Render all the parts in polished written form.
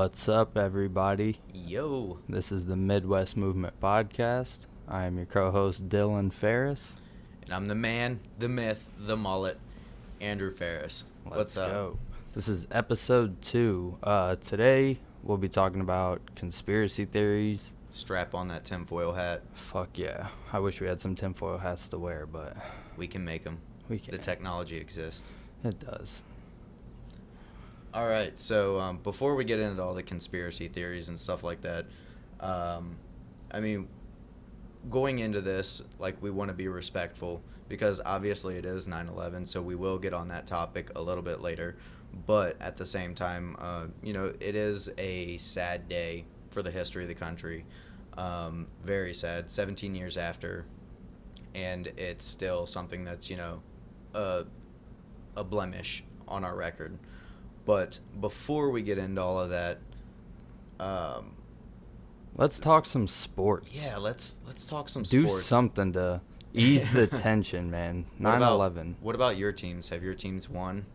What's up, everybody? Yo. This is the Midwest Movement Podcast. I am your co-host, Dylan Ferris. And I'm the man, the myth, the mullet, Andrew Ferris. Let's What's up? go. This is episode 2. Today, we'll be talking about conspiracy theories. Strap on that tinfoil hat. Fuck yeah. I wish we had some tinfoil hats to wear, but We can make them. we can't. The technology exists. It does. All right, so before we get into all the conspiracy theories and stuff like that, going into this, like, we want to be respectful because obviously it is 9/11, so we will get on that topic a little bit later. But at the same time, it is a sad day for the history of the country. Very sad, 17 years after, and it's still something that's, a blemish on our record. But before we get into all of that, Let's talk some sports. yeah, let's talk some Do sports. something to ease the tension, man. 9/11. What about your teams? Have your teams won?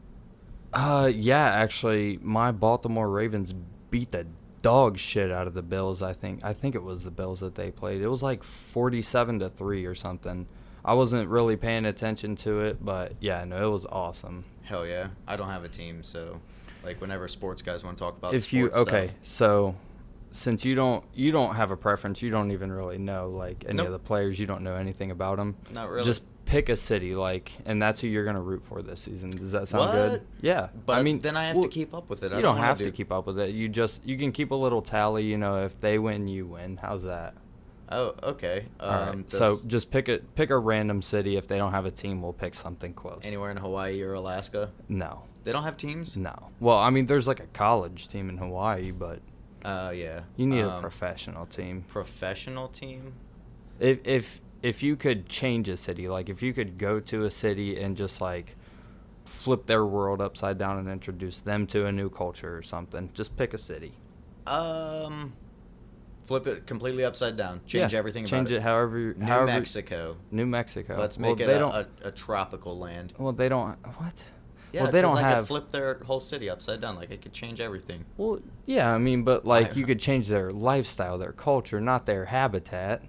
Yeah, actually, my Baltimore Ravens beat the dog shit out of the Bills, I think. I think it was the Bills that they played. It was like 47-3 or something. I wasn't really paying attention to it, but yeah, no, it was awesome. Hell yeah. I don't have a team, so like whenever sports guys want to talk about If you sports okay, stuff. so since you don't have a preference, you don't even really know like any Nope. of the players, you don't know anything about them. Not really. Just pick a city, like, and that's who you're gonna root for this season. Does that sound What? good? Yeah, But I mean, then I have well, to keep up with it. You don't wanna have to keep up with it. You can keep a little tally. You know, if they win, you win. How's that? Oh, okay. All right. So just pick a random city. If they don't have a team, we'll pick something close. anywhere in Hawaii or Alaska, No, they don't have teams. no. Well, I mean, there's like a college team in Hawaii, but Yeah. you need a professional team. Professional team. If you could change a city, like if you could go to a city and just like flip their world upside down and introduce them to a new culture or something, just pick a city. Flip it completely upside down. Change Yeah, everything about change it however. New Mexico. New Mexico. Let's Well, make it they don't. a tropical land. Well, they don't. What? Yeah, well, they don't 'cause I have. could flip their whole city upside down. Like, I could change everything. Well, yeah, I mean, but like I- you could change their lifestyle, their culture, not their habitat.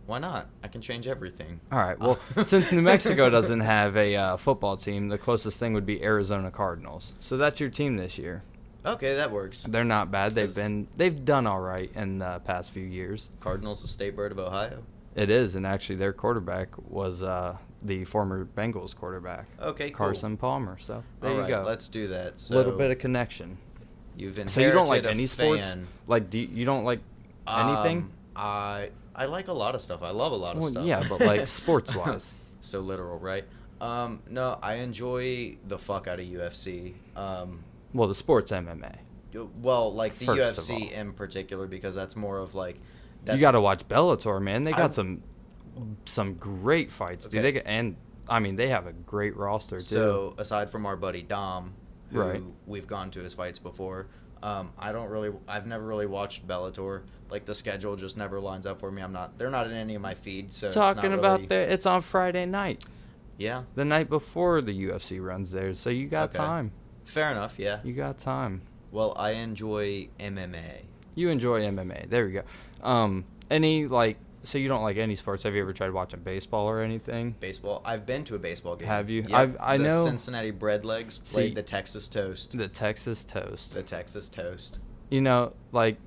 Why not? I can change everything. All right. Well, since New Mexico doesn't have a football team, the closest thing would be Arizona Cardinals. So that's your team this year. Okay, that works. They're not bad. They've 'Cause- they've done all right in the past few years. Cardinals, the state bird of Ohio. It is, and actually their quarterback was the former Bengals quarterback, Okay, cool. Carson Palmer. So there All you right, go. let's do that. A So little bit of connection. you've inherited So you don't like a any sports? fan. Like, you don't like anything? I like a lot of stuff. I love a lot of Well, stuff. yeah, but like sports wise. So literal, right? No, I enjoy the fuck out of UFC. Well, the sports MMA. Well, like the First of UFC all. in particular, because that's more of like. You got to watch Bellator, man. They got I- some great fights, dude. Okay. They have a great roster too. So aside from our buddy Dom, who Right. we've gone to his fights before, I've never really watched Bellator. Like the schedule just never lines up for me. They're not in any of my feeds. So Talking it's not about really, that, it's on Friday night, yeah, the night before the UFC runs there. So you got Okay. time. fair enough. Yeah. You got time. Well, I enjoy MMA. You enjoy MMA. There we go. So you don't like any sports? Have you ever tried watching baseball or anything? Baseball. I've been to a baseball game. Have you? Yep. I the know- Cincinnati Breadlegs played See- the Texas Toast. The Texas Toast. The Texas Toast. You know, like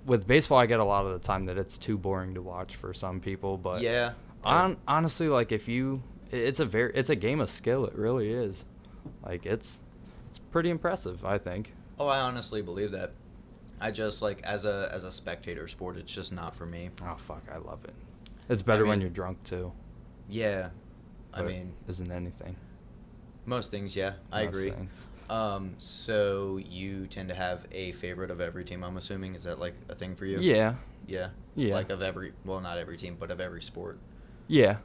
with baseball, I get a lot of the time that it's too boring to watch for some people. But Yeah. honestly, like it's a game of skill. It really is. Like it's pretty impressive, I think. Oh, I honestly believe that. I just like as a spectator sport, it's just not for me. Oh fuck, I love it. It's better when mean- you're drunk too. Yeah. I but mean, isn't anything. most things, yeah. I Most agree. things. So you tend to have a favorite of every team, I'm assuming. Is that like a thing for you? Yeah, Yeah. Yeah. Like not every team, but of every sport. yeah,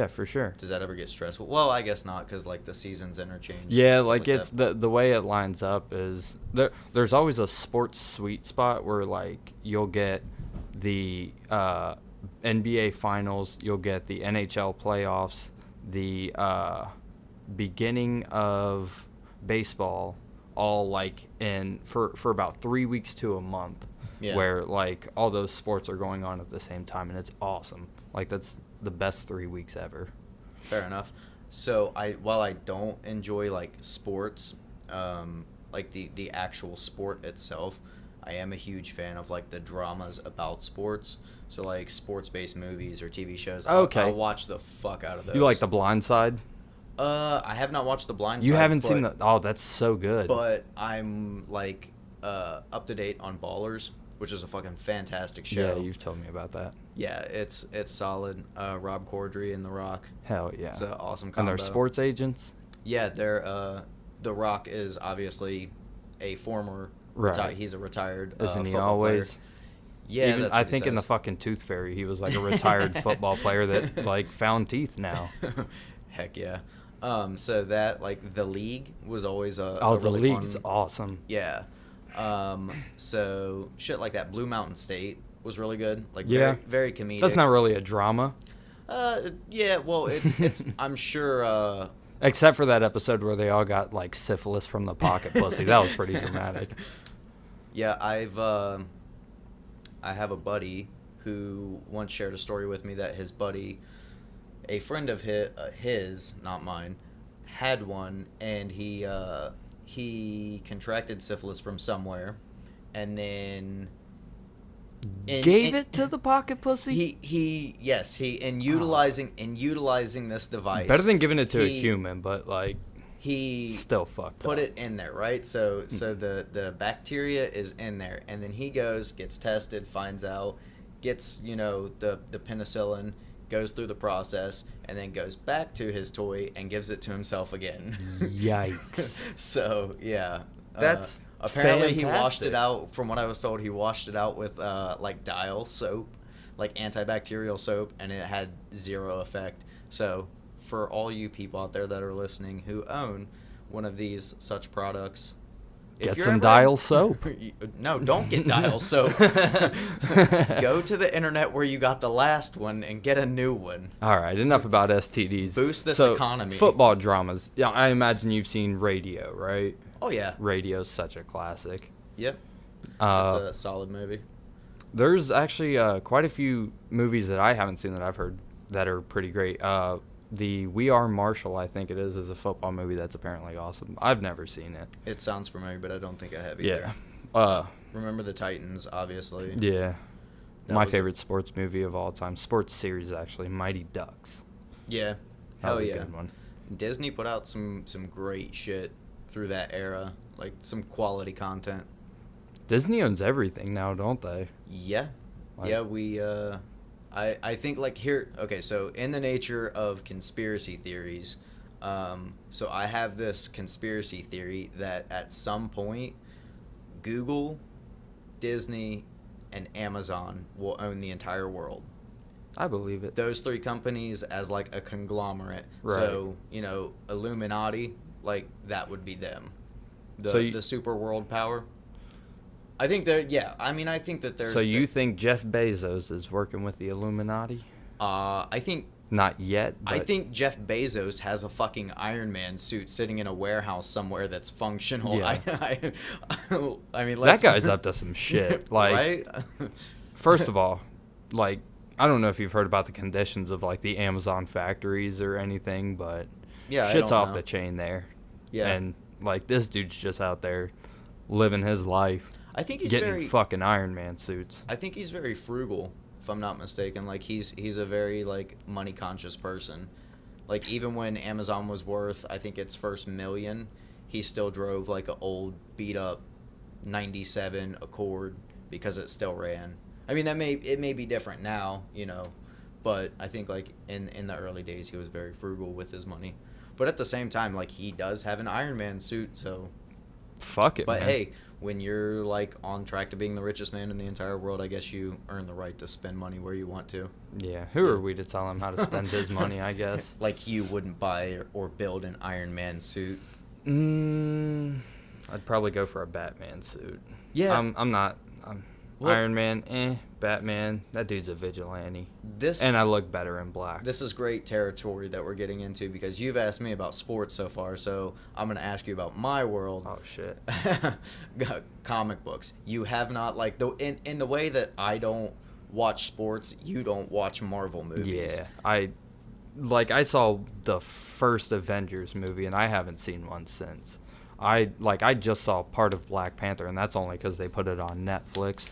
for sure. Does that ever get stressful? Well, I guess not, because like the seasons interchange. Yeah, and stuff like it's that. the way it lines up is there's always a sports sweet spot where like you'll get the NBA finals, you'll get the NHL playoffs, the beginning of baseball all like for about 3 weeks to a month, Yeah. where like all those sports are going on at the same time, and it's awesome. Like that's the best 3 weeks ever. Fair enough. So while I don't enjoy like sports, like the actual sport itself, I am a huge fan of like the dramas about sports. So like sports-based movies or TV shows. Okay. I'll watch the fuck out of those. You like The Blind Side? I have not watched The Blind You Side. haven't seen the? Oh, that's so good. But I'm like up to date on Ballers, which is a fucking fantastic show. Yeah, you've told me about that. Yeah, it's solid. Rob Corddry and The Rock. Hell yeah. It's an awesome And combo. they're sports agents. Yeah, they're The Rock is obviously a former Right. he's a retired Isn't he football always? player. Yeah, Even, that's I what he think in the says. fucking Tooth Fairy, he was like a retired football player that like found teeth now. Heck yeah. So that like The League was always a Oh, a The really League's fun, awesome. yeah. So shit like that. Blue Mountain State was really good. Like Yeah. very comedic. That's not really a drama, Yeah. Well, it's I'm sure. except for that episode where they all got like syphilis from the pocket pussy. That was pretty dramatic. Yeah, I have a buddy who once shared a story with me that his buddy, a friend of his, not mine, had one, and he contracted syphilis from somewhere, and then Gave it to the pocket pussy? in utilizing this device. Better than giving it to a he- human, but like He still fucked put up. it in there, right? So the bacteria is in there, and then he goes, gets tested, finds out, gets the penicillin, goes through the process, and then goes back to his toy and gives it to himself again. Yikes. So yeah, That's apparently he washed fantastic. it out. From what I was told, he washed it out with like Dial soap, like antibacterial soap, and it had zero effect. So for all you people out there that are listening who own one of these such products, if Get you're some ever- Dial soap. No, don't get Dial soap. Go to the internet where you got the last one and get a new one. All right, enough about STDs. Boost this So, economy. Football dramas. Yeah, I imagine you've seen Radio, right? Oh yeah, Radio's such a classic. yep. It's Uh, a solid movie. There's actually quite a few movies that I haven't seen that I've heard that are pretty great. The We Are Marshall, I think it is a football movie that's apparently awesome. I've never seen it. It sounds familiar, but I don't think I have either. Yeah. Remember the Titans, obviously. Yeah. That My was a- favorite sports movie of all time. Sports series, actually. Mighty Ducks. Yeah. That Hell was a yeah. good one. Disney put out some great shit through that era, like some quality content. Disney owns everything now, don't they? Yeah. Like- Yeah, we I think like here okay, so in the nature of conspiracy theories, so I have this conspiracy theory that at some point Google, Disney, and Amazon will own the entire world. I believe it. Those three companies as like a conglomerate. Right. So, Illuminati, like that would be them. So you- The super world power. I think I think that there's So you think Jeff Bezos is working with the Illuminati? I think Not yet, but I think Jeff Bezos has a fucking Iron Man suit sitting in a warehouse somewhere that's functional. Yeah. I mean, that guy's up to some shit. Like, right? first of all, like, I don't know if you've heard about the conditions of, like, the Amazon factories or anything, but Yeah, I shit's don't off know. the chain there. Yeah. And, like, this dude's just out there living his life, I think he's getting very fucking Iron Man suits. I think he's very frugal, if I'm not mistaken. Like he's a very like money conscious person. Like even when Amazon was worth I think its first million, he still drove like an old beat up 97 Accord because it still ran. I mean it may be different now, but I think like in the early days he was very frugal with his money. But at the same time like he does have an Iron Man suit, so Fuck it, but man. hey, when you're like on track to being the richest man in the entire world, I guess you earn the right to spend money where you want to. Yeah, who are we to tell him how to spend his money, I guess? Like you wouldn't buy or build an Iron Man suit. I'd probably go for a Batman suit. Yeah. I'm not. Well, Iron Man, Batman, that dude's a vigilante. this And I look better in black. this is great territory that we're getting into because you've asked me about sports so far, so I'm going to ask you about my world. Oh, shit. Comic books. You have not, like, in the way that I don't watch sports, you don't watch Marvel movies. Yeah, I saw the first Avengers movie, and I haven't seen one since. I just saw part of Black Panther, and that's only because they put it on Netflix.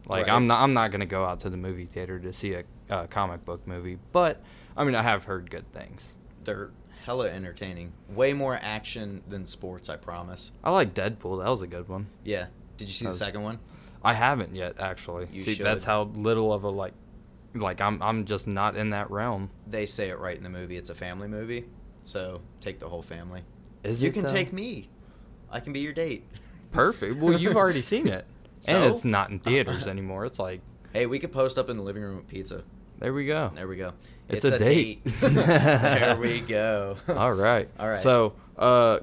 Like, Right. I'm not gonna go out to the movie theater to see a comic book movie, but I mean, I have heard good things. They're hella entertaining. Way more action than sports, I promise. I like Deadpool. That was a good one. Yeah. Did you see the second one? I haven't yet, actually. You See, should. that's how little of a I'm just not in that realm. They say it right in the movie. It's a family movie, so take the whole family. Is You it can though? take me. I can be your date. Perfect. Well, you've already seen it. So? And it's not in theaters anymore. It's like, Hey, we could post up in the living room with pizza. there we go. There we go. It's a date. There we go. All right. All right. So,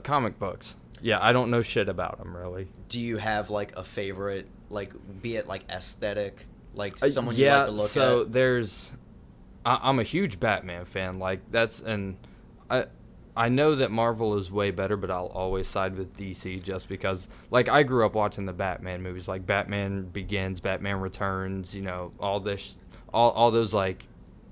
comic books. Yeah, I don't know shit about them, really. Do you have like a favorite, like, be it like aesthetic, like someone you yeah, like to look so at? there's... I'm a huge Batman fan. Like, that's... And I know that Marvel is way better, but I'll always side with DC just because... Like, I grew up watching the Batman movies. Like, Batman Begins, Batman Returns, you know, all this... All those, like,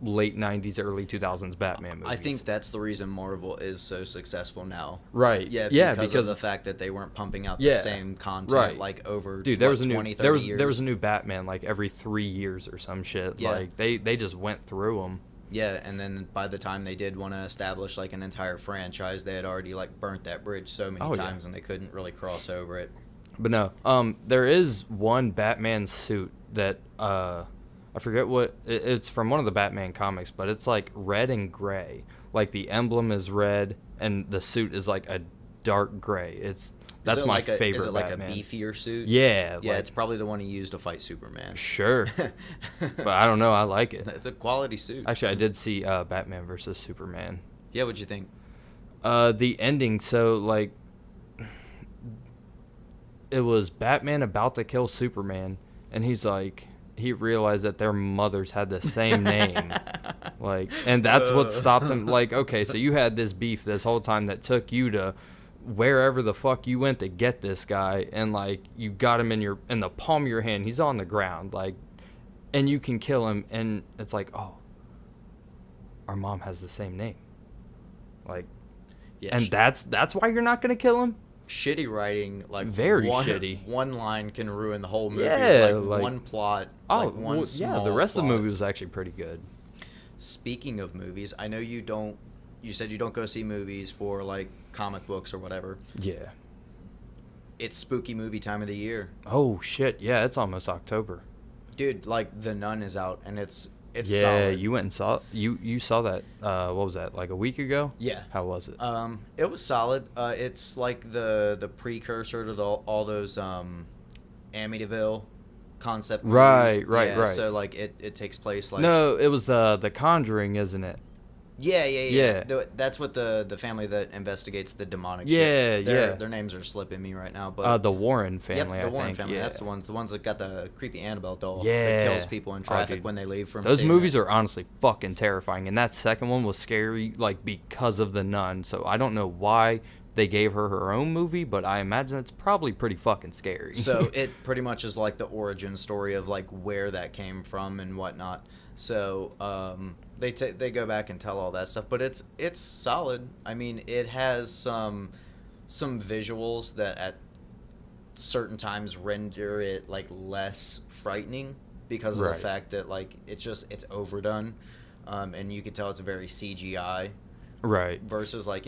late 90s, early 2000s Batman movies. I think that's the reason Marvel is so successful now. Right. Yeah, because of the fact that they weren't pumping out the same content right. like over Dude, there was 20, 30 there was years. there was a new Batman like every 3 years or some shit. Yeah. Like they just went through them. Yeah, and then by the time they did want to establish like an entire franchise, they had already like burnt that bridge so many times and they couldn't really cross over it. But no, there is one Batman suit that I forget what it's from one of the Batman comics, but it's like red and gray. Like the emblem is red and the suit is like a dark gray. That's my favorite. Is it like Batman. a beefier suit? Yeah. Yeah, like, it's probably the one he used to fight Superman. sure. But I don't know. I like it. It's a quality suit. Actually, I did see Batman versus Superman. Yeah, what'd you think? The ending, so like it was Batman about to kill Superman, and he realized that their mothers had the same name. Like, and that's what stopped him. Like, okay, so you had this beef this whole time that took you to wherever the fuck you went to get this guy, and like you got him in the palm of your hand. He's on the ground, like, and you can kill him, and it's like, oh, our mom has the same name. Like, Yeah, and that's why you're not gonna kill him. shitty writing, like Very shitty. One line can ruin the whole movie. Yeah, like, like- one plot. Oh, like one well, yeah. small The rest of the plot. movie was actually pretty good. Speaking of movies, I know you don't. You said you don't go see movies for like comic books or whatever. Yeah. It's spooky movie time of the year, Oh shit. Yeah, it's almost October. dude. Like The Nun is out and it's yeah, solid. you went and saw you saw that. What was that? Like a week ago? Yeah. How was it? It was solid. It's like the precursor to all those Amityville concept movies. Right. Yeah, so like it takes place like No, it was the Conjuring, isn't it? Yeah. That's what the family that investigates the demonic Yeah, shit. Their names are slipping me right now, but The Warren family. yep, the I Warren think. family. Yeah. That's the ones that got the creepy Annabelle doll Yeah. that kills people in Oh, traffic dude. when they leave from Those seeing movies it. are honestly fucking terrifying, and that second one was scary, like because of the nun. So I don't know why they gave her own movie, but I imagine it's probably pretty fucking scary. So it pretty much is like the origin story of like where that came from and whatnot. So they go back and tell all that stuff, but it's solid. I mean, it has some visuals that at certain times render it like less frightening because of Right. the fact that like it's overdone, and you can tell it's very CGI. right. Versus like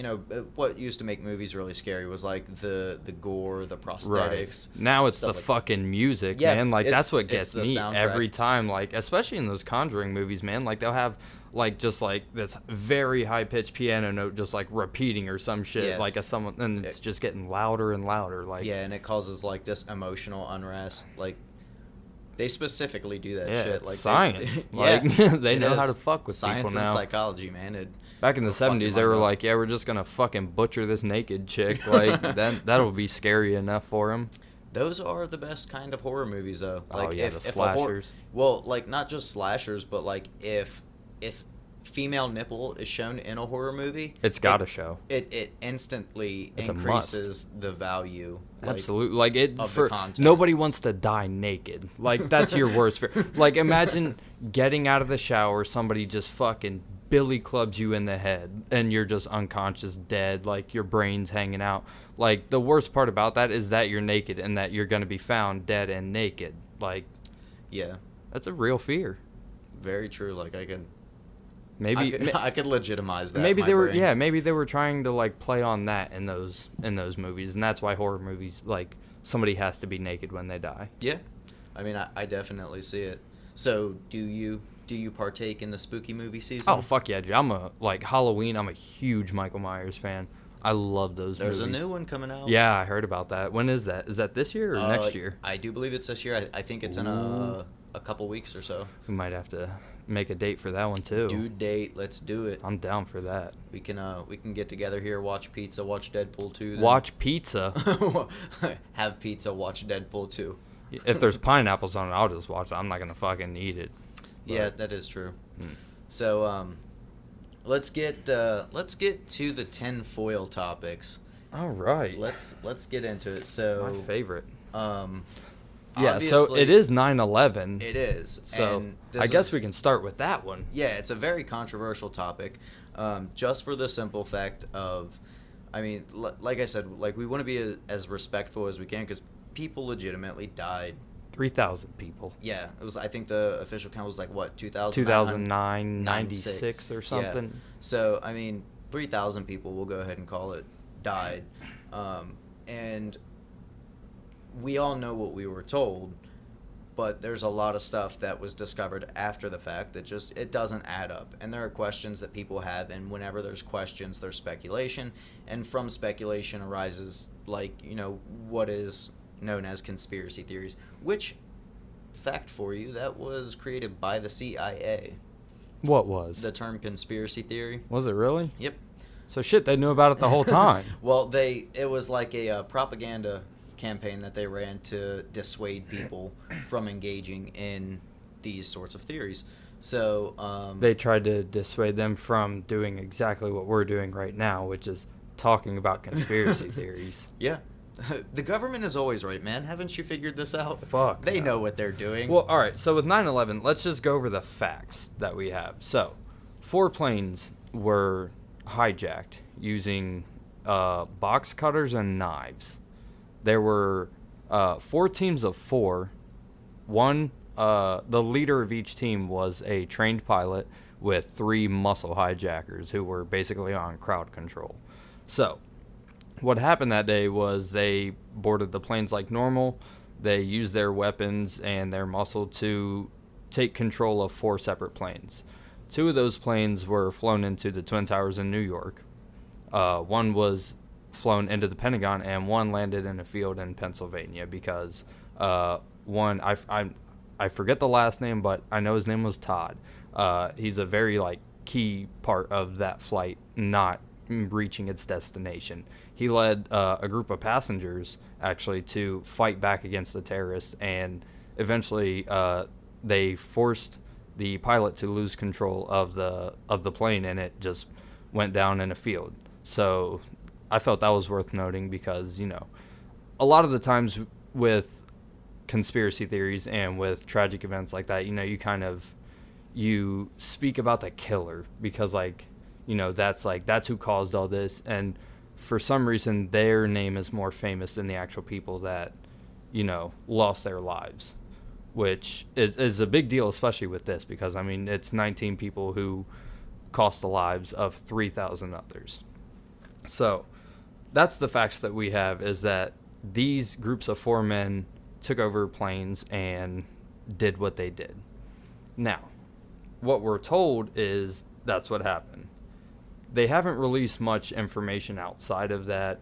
what used to make movies really scary was like the gore, the prosthetics. Right. Now it's the stuff like- fucking music, Yeah, man. Like it's- that's what it's gets the me soundtrack. every time. Like especially in those Conjuring movies, man. Like they'll have like just like this very high pitched piano note just like repeating or some shit. Yeah. Like as someone, and it's just getting louder and louder. Like Yeah, and it causes like this emotional unrest. Like they specifically do that yeah, shit. it's Like science. yeah, Like they it know how is. to fuck with Science people and now. psychology, man. Back in the it'll fuck your 70s, they were mind up. like, yeah, we're just gonna fucking butcher this naked chick. Like that'll be scary enough for them. Those are the best kind of horror movies, though. Oh, Like yeah, if the if a slashers. well, like not just slashers, but like if female nipple is shown in a horror movie, It's got to show. it instantly It's a must. increases the value. Like, Absolutely. Like it of the for content. nobody wants to die naked. Like that's your worst fear. Like imagine getting out of the shower, somebody just fucking billy clubs you in the head and you're just unconscious, dead, like your brain's hanging out. Like the worst part about that is that you're naked and that you're going to be found dead and naked. Like Yeah, that's a real fear. very true. Like Maybe I could legitimize that. maybe in my they were brain. maybe they were trying to like play on that in those movies, and that's why horror movies, like, somebody has to be naked when they die. Yeah, I mean, I definitely see it. So, do you partake in the spooky movie season? Oh fuck yeah, dude! I'm Halloween. I'm a huge Michael Myers fan. I love those There's movies. a new one coming out. Yeah, I heard about that. When is that? Is that this year or next year? I do believe it's this year. I think it's in a couple weeks or so. We might have to make a date for that one too. Due date. Let's do it. I'm down for that. We can get together here, watch pizza, watch Deadpool 2. Then. Watch pizza. Have pizza, watch Deadpool 2. If there's pineapples on it, I'll just watch it. I'm not gonna fucking eat it. Yeah, that is true. Hmm. So let's get to the tinfoil topics. All right. Let's get into it. So My favorite. Um, Yeah, so obviously, it is 9/11. It is. So and this I guess is- we can start with that one. Yeah, it's a very controversial topic, just for the simple fact of, I mean, like I said, like we want to be as respectful as we can because people legitimately died. 3,000 people. Yeah, it was. I think the official count was like what 2009, 96 or Yeah. something. So I mean, 3,000 people. We'll go ahead and call it died, and we all know what we were told. But there's a lot of stuff that was discovered after the fact that just it doesn't add up, and there are questions that people have, and whenever there's questions, there's speculation, and from speculation arises what is known as conspiracy theories. Which, fact for you, that was created by the CIA. What was? The term conspiracy theory. Was it really? Yep. So shit, they knew about it the whole time. Well, it was like a propaganda campaign that they ran to dissuade people from engaging in these sorts of theories. So They tried to dissuade them from doing exactly what we're doing right now, which is talking about conspiracy theories. yeah, the government is always right, man. Haven't you figured this out? Fuck. They no. know what they're doing. Well, all right. So with 9/11, let's just go over the facts that we have. So, 4 planes were hijacked using box cutters and knives. There were 4 teams of 4. One, the leader of each team was a trained pilot with 3 muscle hijackers who were basically on crowd control. So, what happened that day was they boarded the planes like normal. They used their weapons and their muscle to take control of 4 separate planes. 2 of those planes were flown into the Twin Towers in New York. One was flown into the Pentagon, and one landed in a field in Pennsylvania because one, I forget the last name, but I know his name was Todd. He's a very key part of that flight not reaching its destination. He led a group of passengers actually to fight back against the terrorists, and eventually they forced the pilot to lose control of the plane, and it just went down in a field. So I felt that was worth noting because, a lot of the times with conspiracy theories and with tragic events like that, you speak about the killer because that's who caused all this, and for some reason their name is more famous than the actual people that lost their lives, which is a big deal, especially with this because it's 19 people who cost the lives of 3,000 others. So that's the facts that we have, is that these groups of 4 men took over planes and did what they did. Now, what we're told is that's what happened. They haven't released much information outside of that.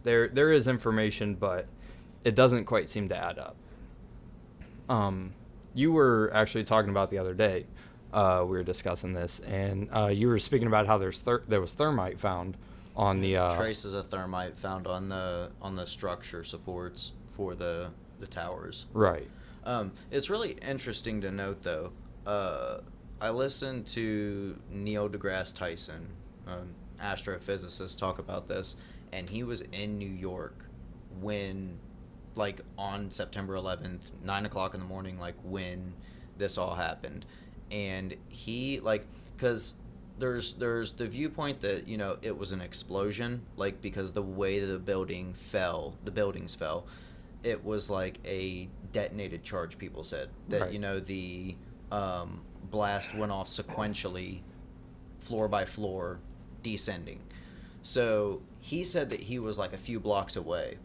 There is information, but it doesn't quite seem to add up. You were actually talking about the other day, we were discussing this, and you were speaking about how there was thermite found on the traces of thermite found on the structure supports for the towers. Right. It's really interesting to note, though. I listened to Neil deGrasse Tyson, astrophysicist, talk about this, and he was in New York when, like, on September 11th, 9 o'clock in the morning, like, when this all happened. And he, like, because there's the viewpoint that, you know, it was an explosion, like, because the way the buildings fell, it was like a detonated charge, people said. That, Right. you know, the blast went off sequentially, floor by floor, descending. So he said that he was like a few blocks away.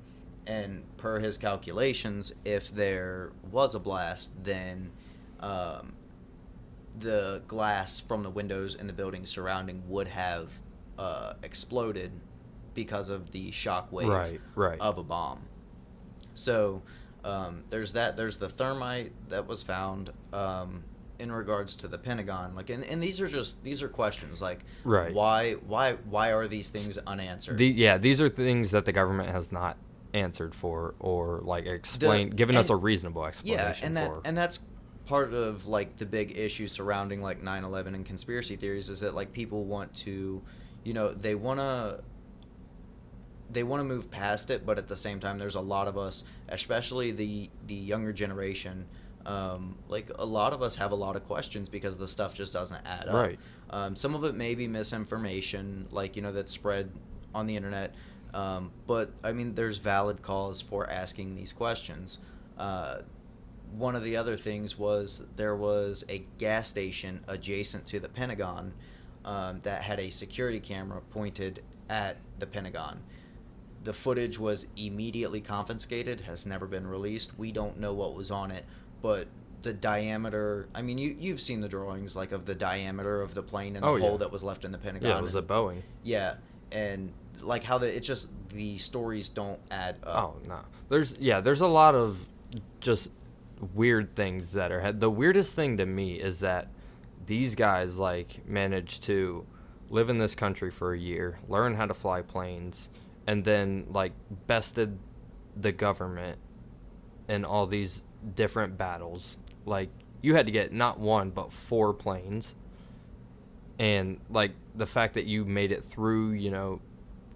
And per his calculations, if there was a blast, then the glass from the windows in the building surrounding would have exploded because of the shock wave Right. of a bomb. So there's that. There's the thermite that was found in regards to the Pentagon. Like, and these are questions like, Right. why are these things unanswered? These are things that the government has not answered for, or like explained, given us a reasonable explanation for. And that's part of like the big issue surrounding like 9/11 and conspiracy theories, is that like people want to, you know, they want to move past it, but at the same time there's a lot of us, especially the younger generation, like a lot of us have a lot of questions because the stuff just doesn't add up. Right. Some of it may be misinformation, like, you know, that's spread on the internet, but I mean there's valid cause for asking these questions. One of the other things was there was a gas station adjacent to the Pentagon that had a security camera pointed at the Pentagon. The footage was immediately confiscated, has never been released. We don't know what was on it, but the diameter, I mean, you've seen the drawings, like, of the diameter of the plane and the hole that was left in the Pentagon. Yeah, it was a Boeing. Yeah, and like how the stories don't add up. Oh, no. There's a lot of just weird things that are the weirdest thing to me is that these guys like managed to live in this country for a year, learn how to fly planes, and then like bested the government in all these different battles. Like, you had to get not one but 4 planes, and like the fact that you made it through, you know,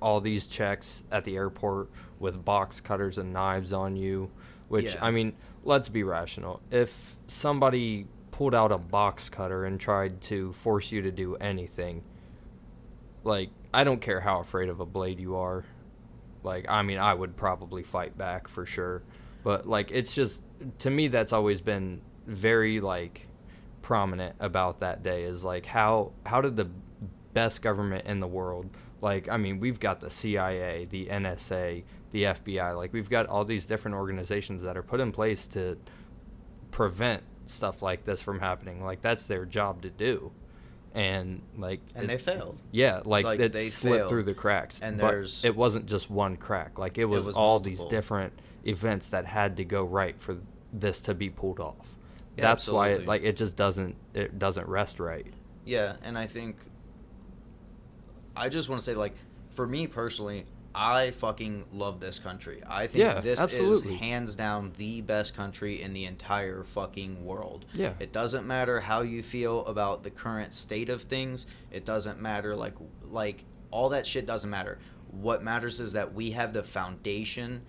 all these checks at the airport with box cutters and knives on you, which, Yeah. I mean, let's be rational. If somebody pulled out a box cutter and tried to force you to do anything, like, I don't care how afraid of a blade you are. Like, I mean, I would probably fight back for sure. But, like, it's just, to me, that's always been very, like, prominent about that day, is, like, how did the best government in the world, like, I mean, we've got the CIA, the NSA, the FBI, like, we've got all these different organizations that are put in place to prevent stuff like this from happening. Like, that's their job to do. And, like... And they failed. Yeah, like it they slipped failed. through the cracks. And but there's... it wasn't just one crack. Like, it was all multiple. these different events that had to go right for this to be pulled off. Yeah, That's why absolutely. it just doesn't rest right. Yeah, and I think... I just want to say, like, for me personally, I fucking love this country. I think this absolutely. is hands down the best country in the entire fucking world. Yeah. It doesn't matter how you feel about the current state of things. It doesn't matter, like all that shit doesn't matter. What matters is that we have the foundation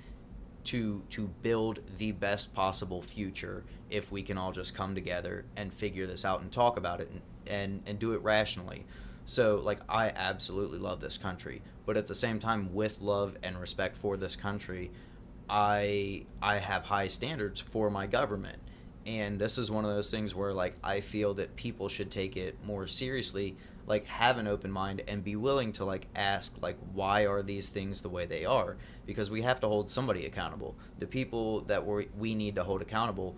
to build the best possible future if we can all just come together and figure this out and talk about it and do it rationally. So, like, I absolutely love this country, but at the same time, with love and respect for this country, I have high standards for my government. And this is one of those things where, like, I feel that people should take it more seriously, like, have an open mind and be willing to, like, ask, like, why are these things the way they are? Because we have to hold somebody accountable. The people that we need to hold accountable,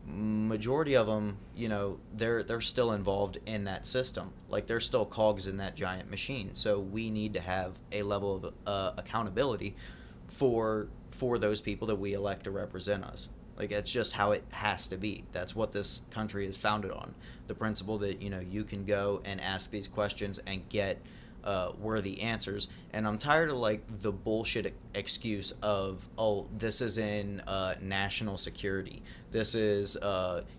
majority of them, you know, they're still involved in that system. Like, they're still cogs in that giant machine. So we need to have a level of accountability for those people that we elect to represent us. Like, that's just how it has to be. That's what this country is founded on. The principle that, you know, you can go and ask these questions and get were the answers. And I'm tired of like the bullshit excuse of, oh, this is in national security. This is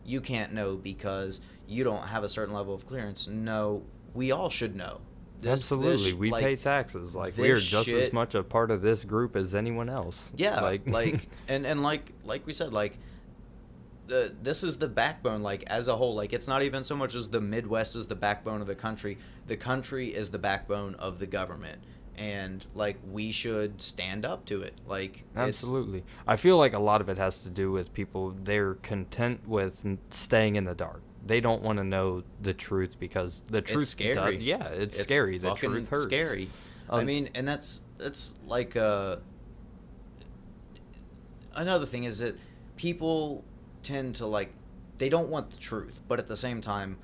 you can't know because you don't have a certain level of clearance. No, we all should know. Absolutely, we like pay taxes. Like we are this just as shit. much a part of this group as anyone else. Yeah, Like, like and like we said, like this is the backbone, like as a whole. Like it's not even so much as the Midwest is the backbone of the country. The country is the backbone of the government, and like we should stand up to it. Like absolutely. I feel like a lot of it has to do with people, they're content with staying in the dark. They don't want to know the truth because the truth it's scary. yeah, it's scary. The fucking truth hurts. scary. I mean, and that's like another thing is that people tend to like, they don't want the truth, but at the same time,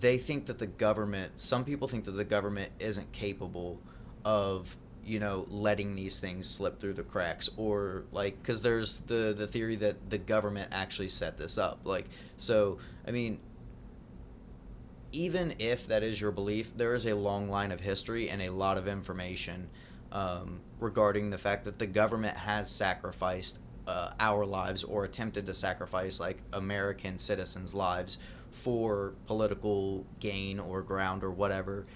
they think that the government, some people think that the government isn't capable of, you know, letting these things slip through the cracks, or like, because there's the theory that the government actually set this up. Like, so I mean, even if that is your belief, there is a long line of history and a lot of information regarding the fact that the government has sacrificed our lives, or attempted to sacrifice like American citizens' lives for political gain or ground, or whatever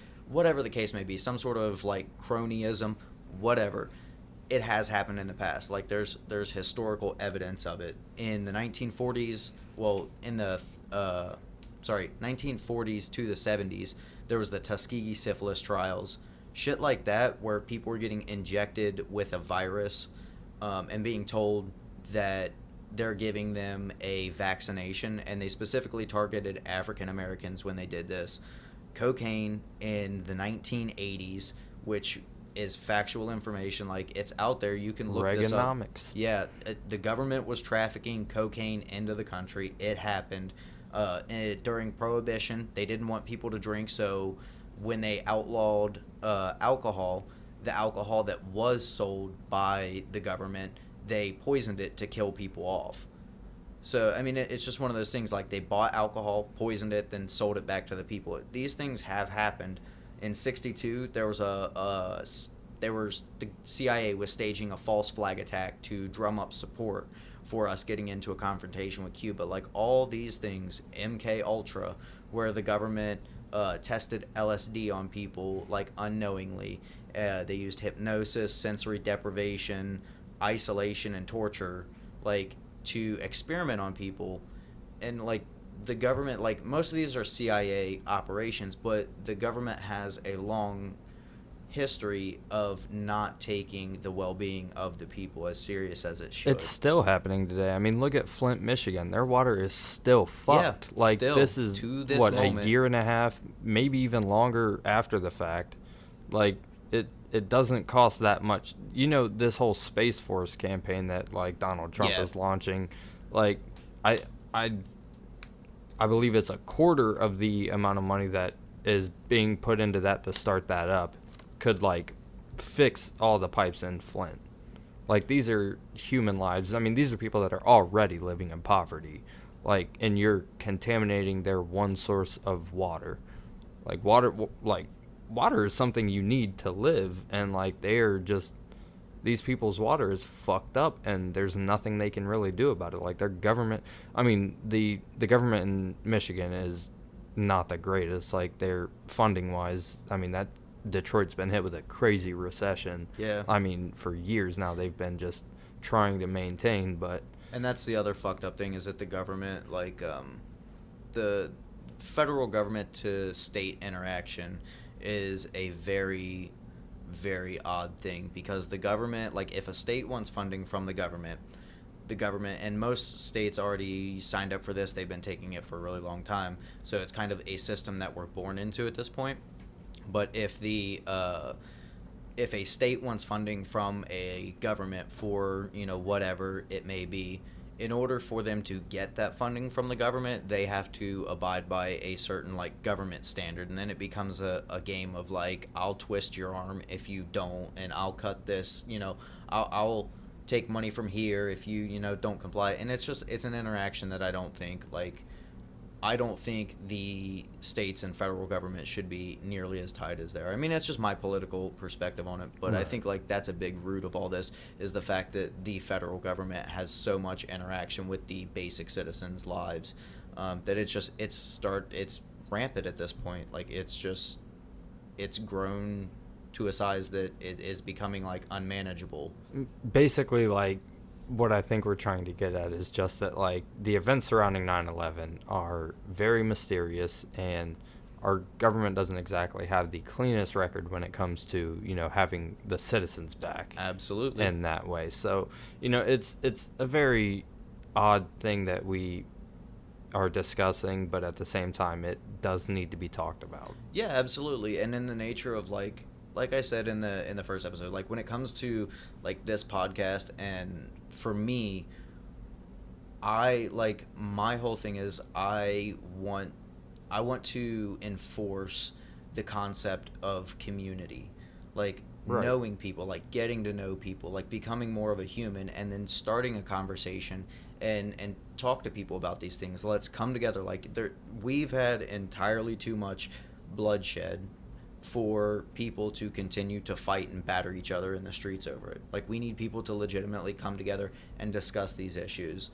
the case may be, some sort of like cronyism, whatever. It has happened in the past. Like there's historical evidence of it in the 1940s. Well, in the 1940s to the 70s, there was the Tuskegee syphilis trials, shit like that, where people were getting injected with a virus, and being told that they're giving them a vaccination, and they specifically targeted African Americans when they did this. Cocaine in the 1980s, which is factual information, like it's out there, you can look this up. Reaganomics. Yeah, the government was trafficking cocaine into the country. It happened during Prohibition. They didn't want people to drink, so when they outlawed alcohol, the alcohol that was sold by the government, they poisoned it to kill people off. So, I mean, it's just one of those things, like they bought alcohol, poisoned it, then sold it back to the people. These things have happened. In 62, there was the CIA was staging a false flag attack to drum up support for us getting into a confrontation with Cuba. Like all these things, MK Ultra, where the government tested LSD on people like unknowingly. They used hypnosis, sensory deprivation, isolation, and torture, like to experiment on people. And like the government, like most of these are CIA operations, but the government has a long history of not taking the well-being of the people as serious as it should. It's still happening today. I mean, look at Flint, Michigan. Their water is still fucked. Yeah, like still, this is to this what, moment. a year and a half, maybe even longer after the fact. Like it doesn't cost that much. You know, this whole Space Force campaign that like Donald Trump is launching, like I believe it's a quarter of the amount of money that is being put into that to start that up could like fix all the pipes in Flint. Like these are human lives. I mean, these are people that are already living in poverty. Like, and you're contaminating their one source of water. Like water is something you need to live, and like they're just, these people's water is fucked up, and there's nothing they can really do about it. Like their government, I mean, the government in Michigan is not the greatest. Like their funding wise, I mean, that Detroit's been hit with a crazy recession. Yeah. I mean, for years now they've been just trying to maintain, but And that's the other fucked up thing, is that the government, like the federal government to state interaction is a very, very odd thing, because the government, like if a state wants funding from the government, and most states already signed up for this, they've been taking it for a really long time, so it's kind of a system that we're born into at this point. But if a state wants funding from a government for, you know, whatever it may be, in order for them to get that funding from the government, they have to abide by a certain like government standard, and then it becomes a game of like, I'll twist your arm if you don't, and I'll cut this, you know, I'll take money from here if you know, don't comply. And it's an interaction that I don't think like I don't think the states and federal government should be nearly as tight as they are. I mean, that's just my political perspective on it, but I Right. think like that's a big root of all this is the fact that the federal government has so much interaction with the basic citizens' lives, that it's rampant at this point. Like it's grown to a size that it is becoming like unmanageable. Basically, like, what I think we're trying to get at is just that, like, the events surrounding 9/11 are very mysterious, and our government doesn't exactly have the cleanest record when it comes to, having the citizens back Absolutely. in that way. So, it's a very odd thing that we are discussing, but at the same time, it does need to be talked about. Yeah, absolutely. And in the nature of like I said in the first episode, like when it comes to like this podcast and for me, I like my whole thing is I want to enforce the concept of community. Like Right. knowing people, like getting to know people, like becoming more of a human and then starting a conversation and talk to people about these things. Let's come together. Like we've had entirely too much bloodshed for people to continue to fight and batter each other in the streets over it. Like we need people to legitimately come together and discuss these issues,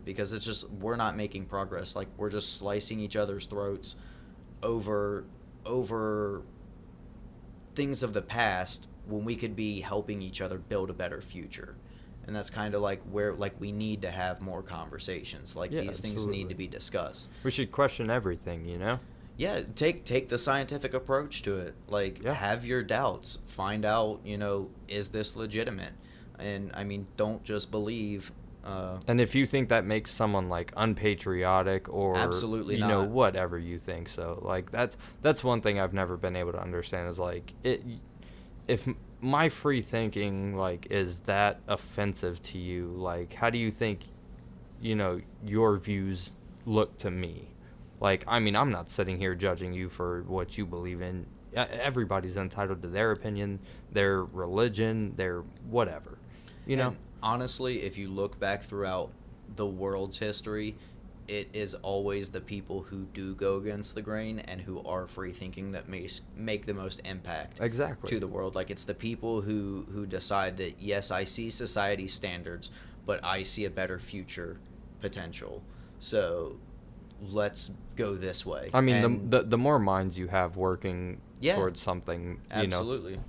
because it's just we're not making progress. Like we're just slicing each other's throats over things of the past when we could be helping each other build a better future. And that's kind of like where like we need to have more conversations. Like Yeah, these things need to absolutely. be discussed. We should question everything. Yeah, take the scientific approach to it. Like Yeah. have your doubts, find out, is this legitimate? And I mean, don't just believe And if you think that makes someone like unpatriotic or absolutely not. whatever you think, so like that's one thing I've never been able to understand is like if my free thinking like is that offensive to you, like how do you think your views look to me? Like, I mean, I'm not sitting here judging you for what you believe in. Everybody's entitled to their opinion, their religion, their whatever, you know. And honestly, if you look back throughout the world's history, it is always the people who do go against the grain and who are free thinking that make the most impact Exactly. to the world. Like it's the people who decide that yes, I see society standards, but I see a better future potential. So let's go this way. I mean, And the more minds you have working yeah, towards something, absolutely.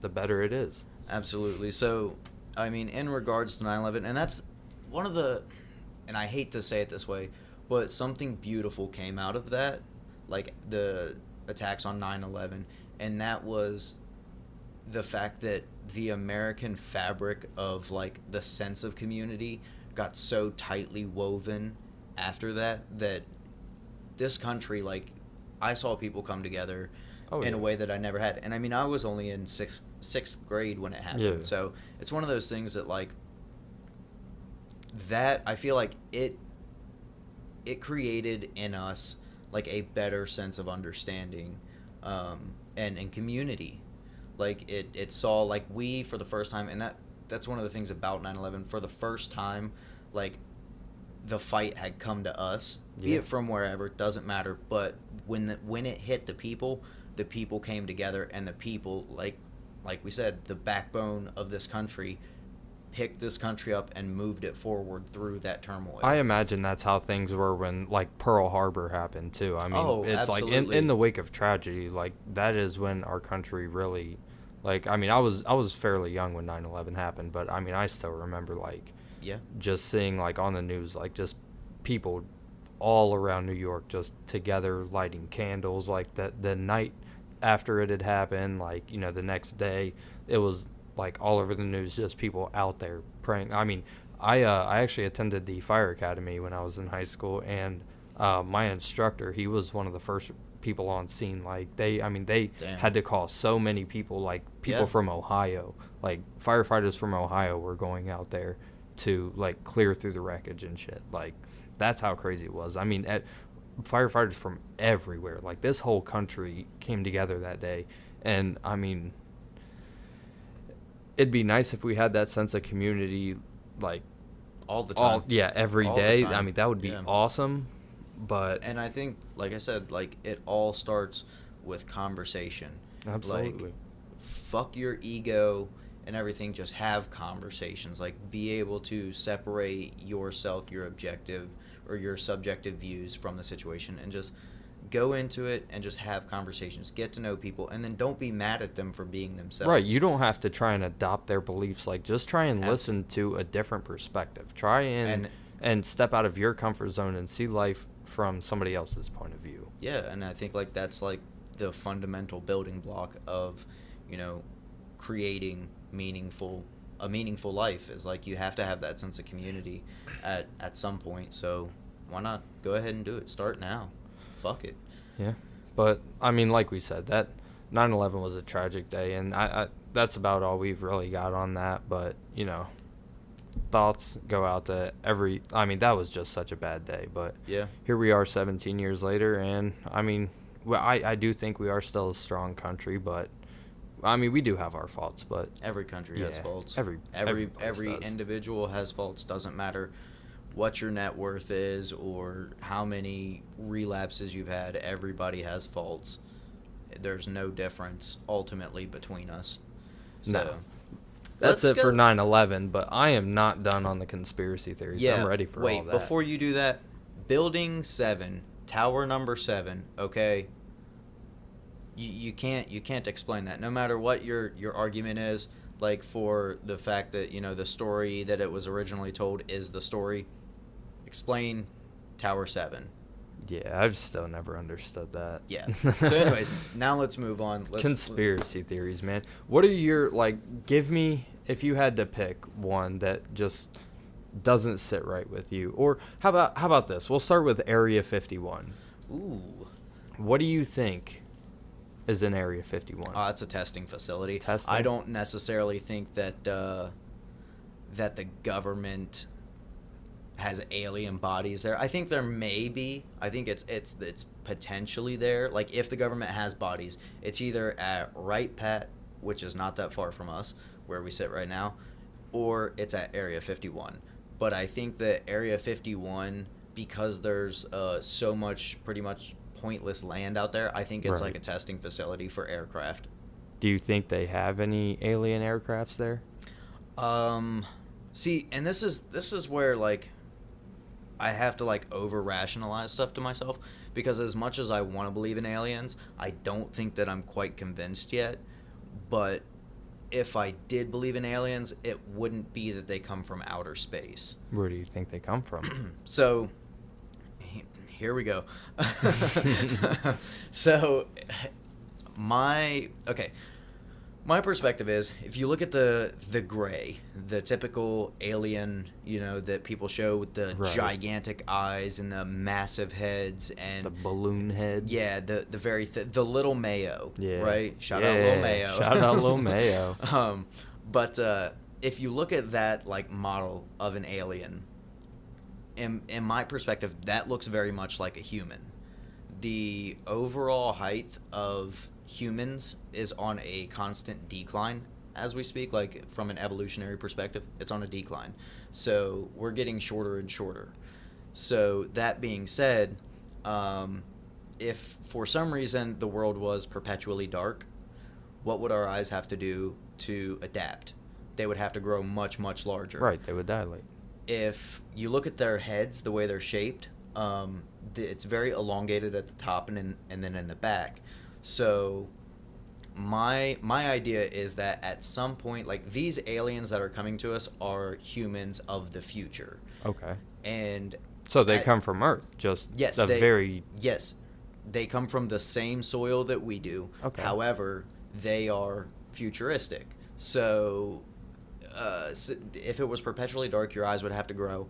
The better it is. Absolutely. So, I mean, in regards to 9/11, and that's one of the, and I hate to say it this way, but something beautiful came out of that, like the attacks on 9/11, and that was the fact that the American fabric of like the sense of community got so tightly woven after that this country, like, I saw people come together Oh, in yeah. a way that I never had. And I mean, I was only in sixth grade when it happened. Yeah. So it's one of those things that like that I feel like it created in us like a better sense of understanding, and community. Like it saw like we for the first time, and that's one of the things about 9/11 for the first time, like the fight had come to us, be Yeah. it from wherever, it doesn't matter. But when it hit the people came together, and the people like we said, the backbone of this country picked this country up and moved it forward through that turmoil. I imagine that's how things were when like Pearl Harbor happened too. I mean, Oh, it's like absolutely. in the wake of tragedy, like that is when our country really, like, I mean, I was fairly young when 9/11 happened, but I mean, I still remember like Yeah. just seeing like on the news like just people all around New York just together lighting candles, like the night after it had happened, like the next day it was like all over the news, just people out there praying. I mean, I actually attended the fire academy when I was in high school, and my instructor, he was one of the first people on scene. Like they Damn. had to call so many people, like people Yeah. from Ohio, like firefighters from Ohio were going out there to like clear through the wreckage and shit. Like that's how crazy it was. I mean, firefighters from everywhere, like this whole country came together that day. And I mean, it'd be nice if we had that sense of community, like All the time. every All the day. time. I mean, that would be Yeah. awesome. But And I think, like I said, like it all starts with conversation. absolutely. Like, fuck your ego and everything. Just have conversations. Like, be able to separate yourself, your objective or your subjective views from the situation, and just go into it and just have conversations. Get to know people, and then don't be mad at them for being themselves. Right, you don't have to try and adopt their beliefs. Like, just try and Abs- listen to a different perspective. Try and step out of your comfort zone and see life from somebody else's point of view. Yeah, and I think like that's like the fundamental building block of, you know, creating a meaningful life is like you have to have that sense of community at some point. So why not go ahead and do it? Start now. Fuck it. Yeah. But I mean, like we said, that 9/11 was a tragic day, and I that's about all we've really got on that. But, you know, thoughts go out to I mean, that was just such a bad day, but Yeah. here we are 17 years later, and I mean, well, I do think we are still a strong country, but I mean, we do have our faults, but Every country has yeah, faults. every place Every does. individual has faults. Doesn't matter what your net worth is or how many relapses you've had. Everybody has faults. There's no difference ultimately between us. So No. That's let's it for go- 9/11, but I am not done on the conspiracy theories. Yeah. I'm ready for wait, all that. before you do that, Building 7, Tower number 7. Okay. You can't explain that. No matter what your argument is, like for the fact that, you know, the story that it was originally told is the story. Explain Tower 7. Yeah, I've still never understood that. Yeah. So anyways, now let's move on. Conspiracy theories, man. What are your, like, give me, if you had to pick one that just doesn't sit right with you, or how about this? We'll start with Area 51. Ooh. What do you think is in Area 51? It's a testing facility. Testing? I don't necessarily think that that the government has alien bodies there. I think there may be. I think it's potentially there. Like if the government has bodies, it's either at Wright Pat, which is not that far from us, where we sit right now, or it's at Area 51. But I think that Area 51, because there's so much pretty much pointless land out there, I think it's Right. like a testing facility for aircraft. Do you think they have any alien aircrafts there? See, and this is where like I have to like over rationalize stuff to myself, because as much as I want to believe in aliens, I don't think that I'm quite convinced yet. But if I did believe in aliens, it wouldn't be that they come from outer space. Where do you think they come from? So here we go. So my perspective is, if you look at the gray, the typical alien, you know, that people show with the Right. gigantic eyes and the massive heads and The balloon head? yeah, the very the little Mayo, Yeah. right? Shout out Lil Mayo. Shout out Lil Mayo. But if you look at that like model of an alien, in my perspective, that looks very much like a human. The overall height of humans is on a constant decline as we speak. Like from an evolutionary perspective, it's on a decline. So we're getting shorter and shorter. So that being said, if for some reason the world was perpetually dark, what would our eyes have to do to adapt? They would have to grow much, much larger. Right, they would dilate. If you look at their heads, the way they're shaped, it's very elongated at the top and then in the back. So my idea is that at some point, like these aliens that are coming to us are humans of the future. Okay. And So they come from Earth, just yes, yes, they come from the same soil that we do. Okay. However, they are futuristic. So if it was perpetually dark, your eyes would have to grow.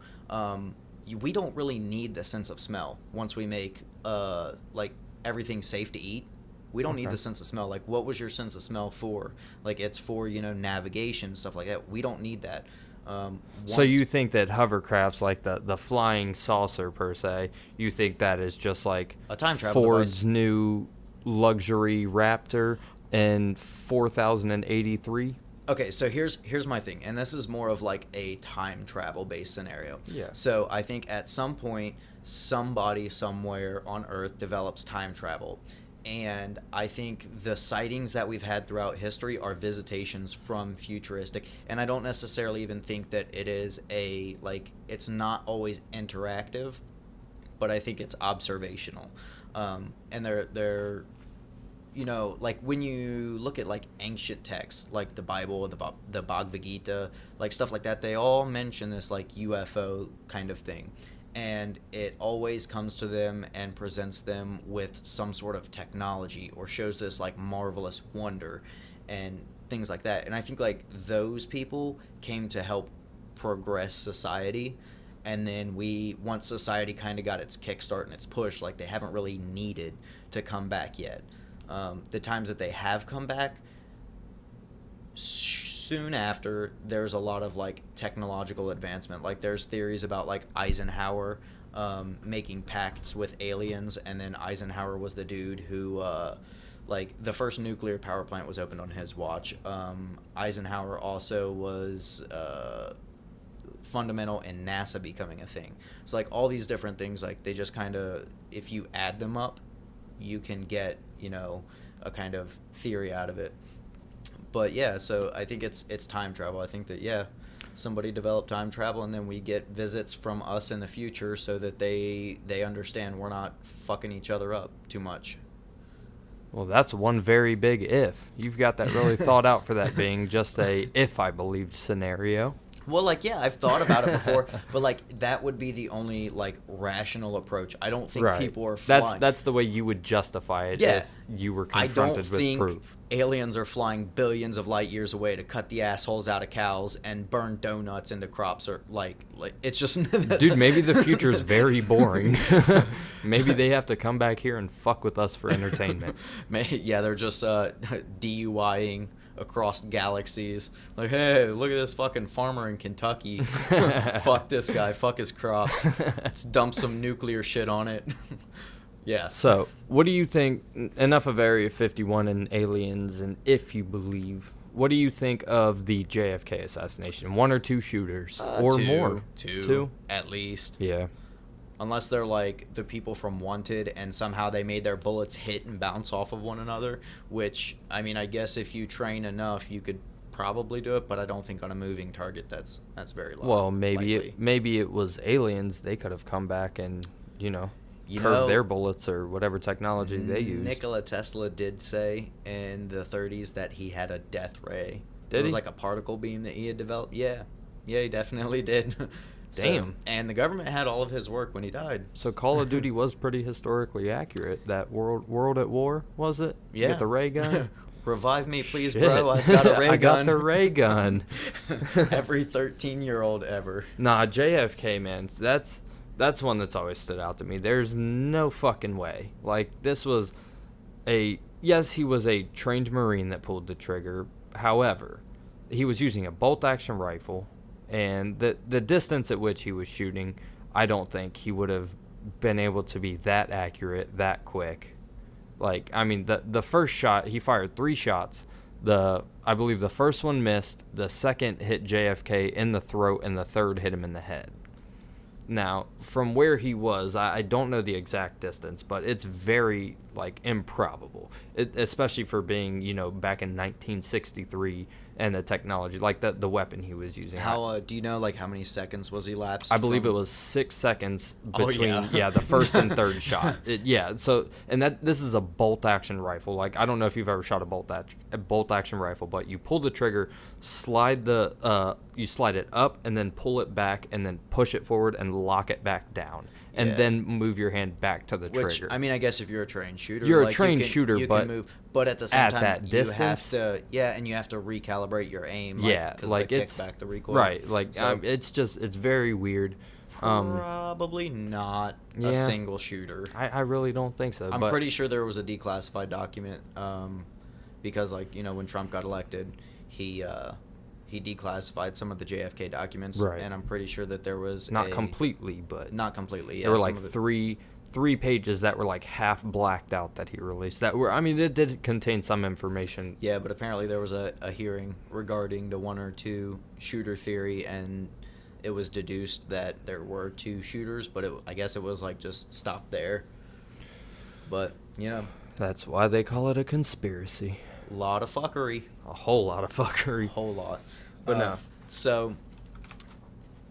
We don't really need the sense of smell once we make like everything safe to eat. We don't need Okay. the sense of smell. Like, what was your sense of smell for? Like, it's for, you know, navigation, stuff like that. We don't need that. So you think that hovercrafts, like the flying saucer per se, you think that is just like A time travel Ford's device. new luxury Raptor in 4083? Okay, so here's my thing, and this is more of like a time travel based scenario. Yeah. So I think at some point somebody somewhere on Earth develops time travel. And I think the sightings that we've had throughout history are visitations from futuristic. And I don't necessarily even think that it is it's not always interactive, but I think it's observational. And they're like when you look at like ancient texts like the Bible, the Bhagavad Gita, like stuff like that, they all mention this like UFO kind of thing, and it always comes to them and presents them with some sort of technology or shows this like marvelous wonder and things like that. And I think like those people came to help progress society, and then once society kind of got its kickstart and its push, like they haven't really needed to come back yet. The times that they have come back, soon after, there's a lot of like technological advancement. Like there's theories about like Eisenhower making pacts with aliens, and then Eisenhower was the dude who like the first nuclear power plant was opened on his watch. Eisenhower also was fundamental in NASA becoming a thing. So like all these different things, like they just kind of, if you add them up, you can get a kind of theory out of it. But yeah, so I think it's time travel. I think that somebody developed time travel, and then we get visits from us in the future so that they understand we're not fucking each other up too much. Well, that's one very big if. You've got that really thought out for that being just a if I believed scenario. Well, like, yeah, I've thought about it before, but, like, that would be the only, like, rational approach. I don't think people are flying. That's the way you would justify it if you were confronted with proof. I don't think aliens are flying billions of light years away to cut the assholes out of cows and burn donuts into crops, or, like it's just... Dude, maybe the future's very boring. Maybe they have to come back here and fuck with us for entertainment. Yeah, they're just DUIing across galaxies, like, hey, look at this fucking farmer in Kentucky. Fuck this guy, fuck his crops, let's dump some nuclear shit on it. Yeah. So what do you think, enough of Area 51 and aliens, and if you believe, what do you think of the JFK assassination? One or two shooters or more? Two at least. Yeah. Unless they're like the people from Wanted and somehow they made their bullets hit and bounce off of one another, which, I mean, I guess if you train enough, you could probably do it, but I don't think on a moving target that's very low. Well, maybe it was aliens. They could have come back and, curve their bullets or whatever technology they used. Nikola Tesla did say in the 30s that he had a death ray. It was like a particle beam that he had developed. Yeah, he definitely did. Damn. And the government had all of his work when he died. So Call of Duty was pretty historically accurate. That World at War, was it? Yeah. With the ray gun? Revive me, please, bro. I've got a ray gun. I got the ray gun. Every 13-year-old ever. Nah, JFK, man. That's one that's always stood out to me. There's no fucking way. Like, this was yes, he was a trained Marine that pulled the trigger. However, he was using a bolt-action rifle. And the distance at which he was shooting, I don't think he would have been able to be that accurate, that quick. Like, I mean, the first shot, he fired 3 shots. I believe the first one missed, the second hit JFK in the throat, and the third hit him in the head. Now, from where he was, I don't know the exact distance, but it's very, like, improbable, especially for being, back in 1963 and the technology, like the weapon he was using. How do you know, like, how many seconds was elapsed? I believe it was 6 seconds between, the first and third shot. So, and this is a bolt-action rifle. Like, I don't know if you've ever shot a bolt-action rifle, but you pull the trigger, you slide it up, and then pull it back, and then push it forward and lock it back down. And then move your hand back to the trigger. I mean, I guess if you're a trained shooter, you're a trained shooter, you but can move. But at the same time, that you have to, and you have to recalibrate your aim. Because like the kickback, the recoil. Right, like so, it's very weird. Probably not a single shooter. I really don't think so. I'm pretty sure there was a declassified document, because when Trump got elected, he declassified some of the JFK documents, right. And I'm pretty sure that there was not completely, but not completely. Yeah, there were like three 3 pages that were like half blacked out that he released. That were, I mean, it did contain some information. Yeah, but apparently there was a hearing regarding the 1 or 2 shooter theory, and it was deduced that there were 2 shooters, but I guess it was like just stopped there. But, you know. That's why they call it a conspiracy. A lot of fuckery. A whole lot of fuckery. A whole lot. But no. So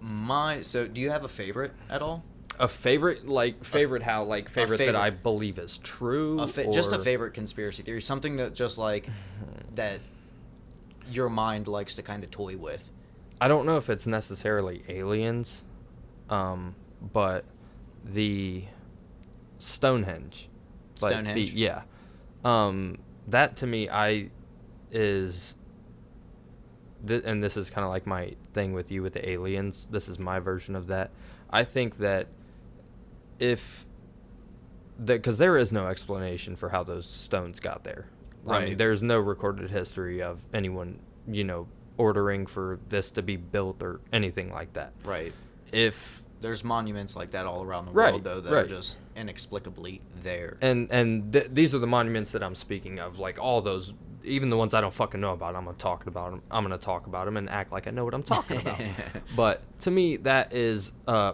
do you have a favorite at all? A favorite, like, favorite that I believe is true? Just a favorite conspiracy theory. Something that just, like, that your mind likes to kind of toy with. I don't know if it's necessarily aliens, but the Stonehenge. Stonehenge? Yeah. That to me, and this is kind of like my thing with you with the aliens. This is my version of that. I think that because there is no explanation for how those stones got there. Right. I mean, there's no recorded history of anyone, ordering for this to be built or anything like that. Right. If there's monuments like that all around the Right, world, though, that right. are just inexplicably there. And these are the monuments that I'm speaking of, like all those, even the ones I don't fucking know about. I'm gonna talk about them and act like I know what I'm talking about. But to me, that is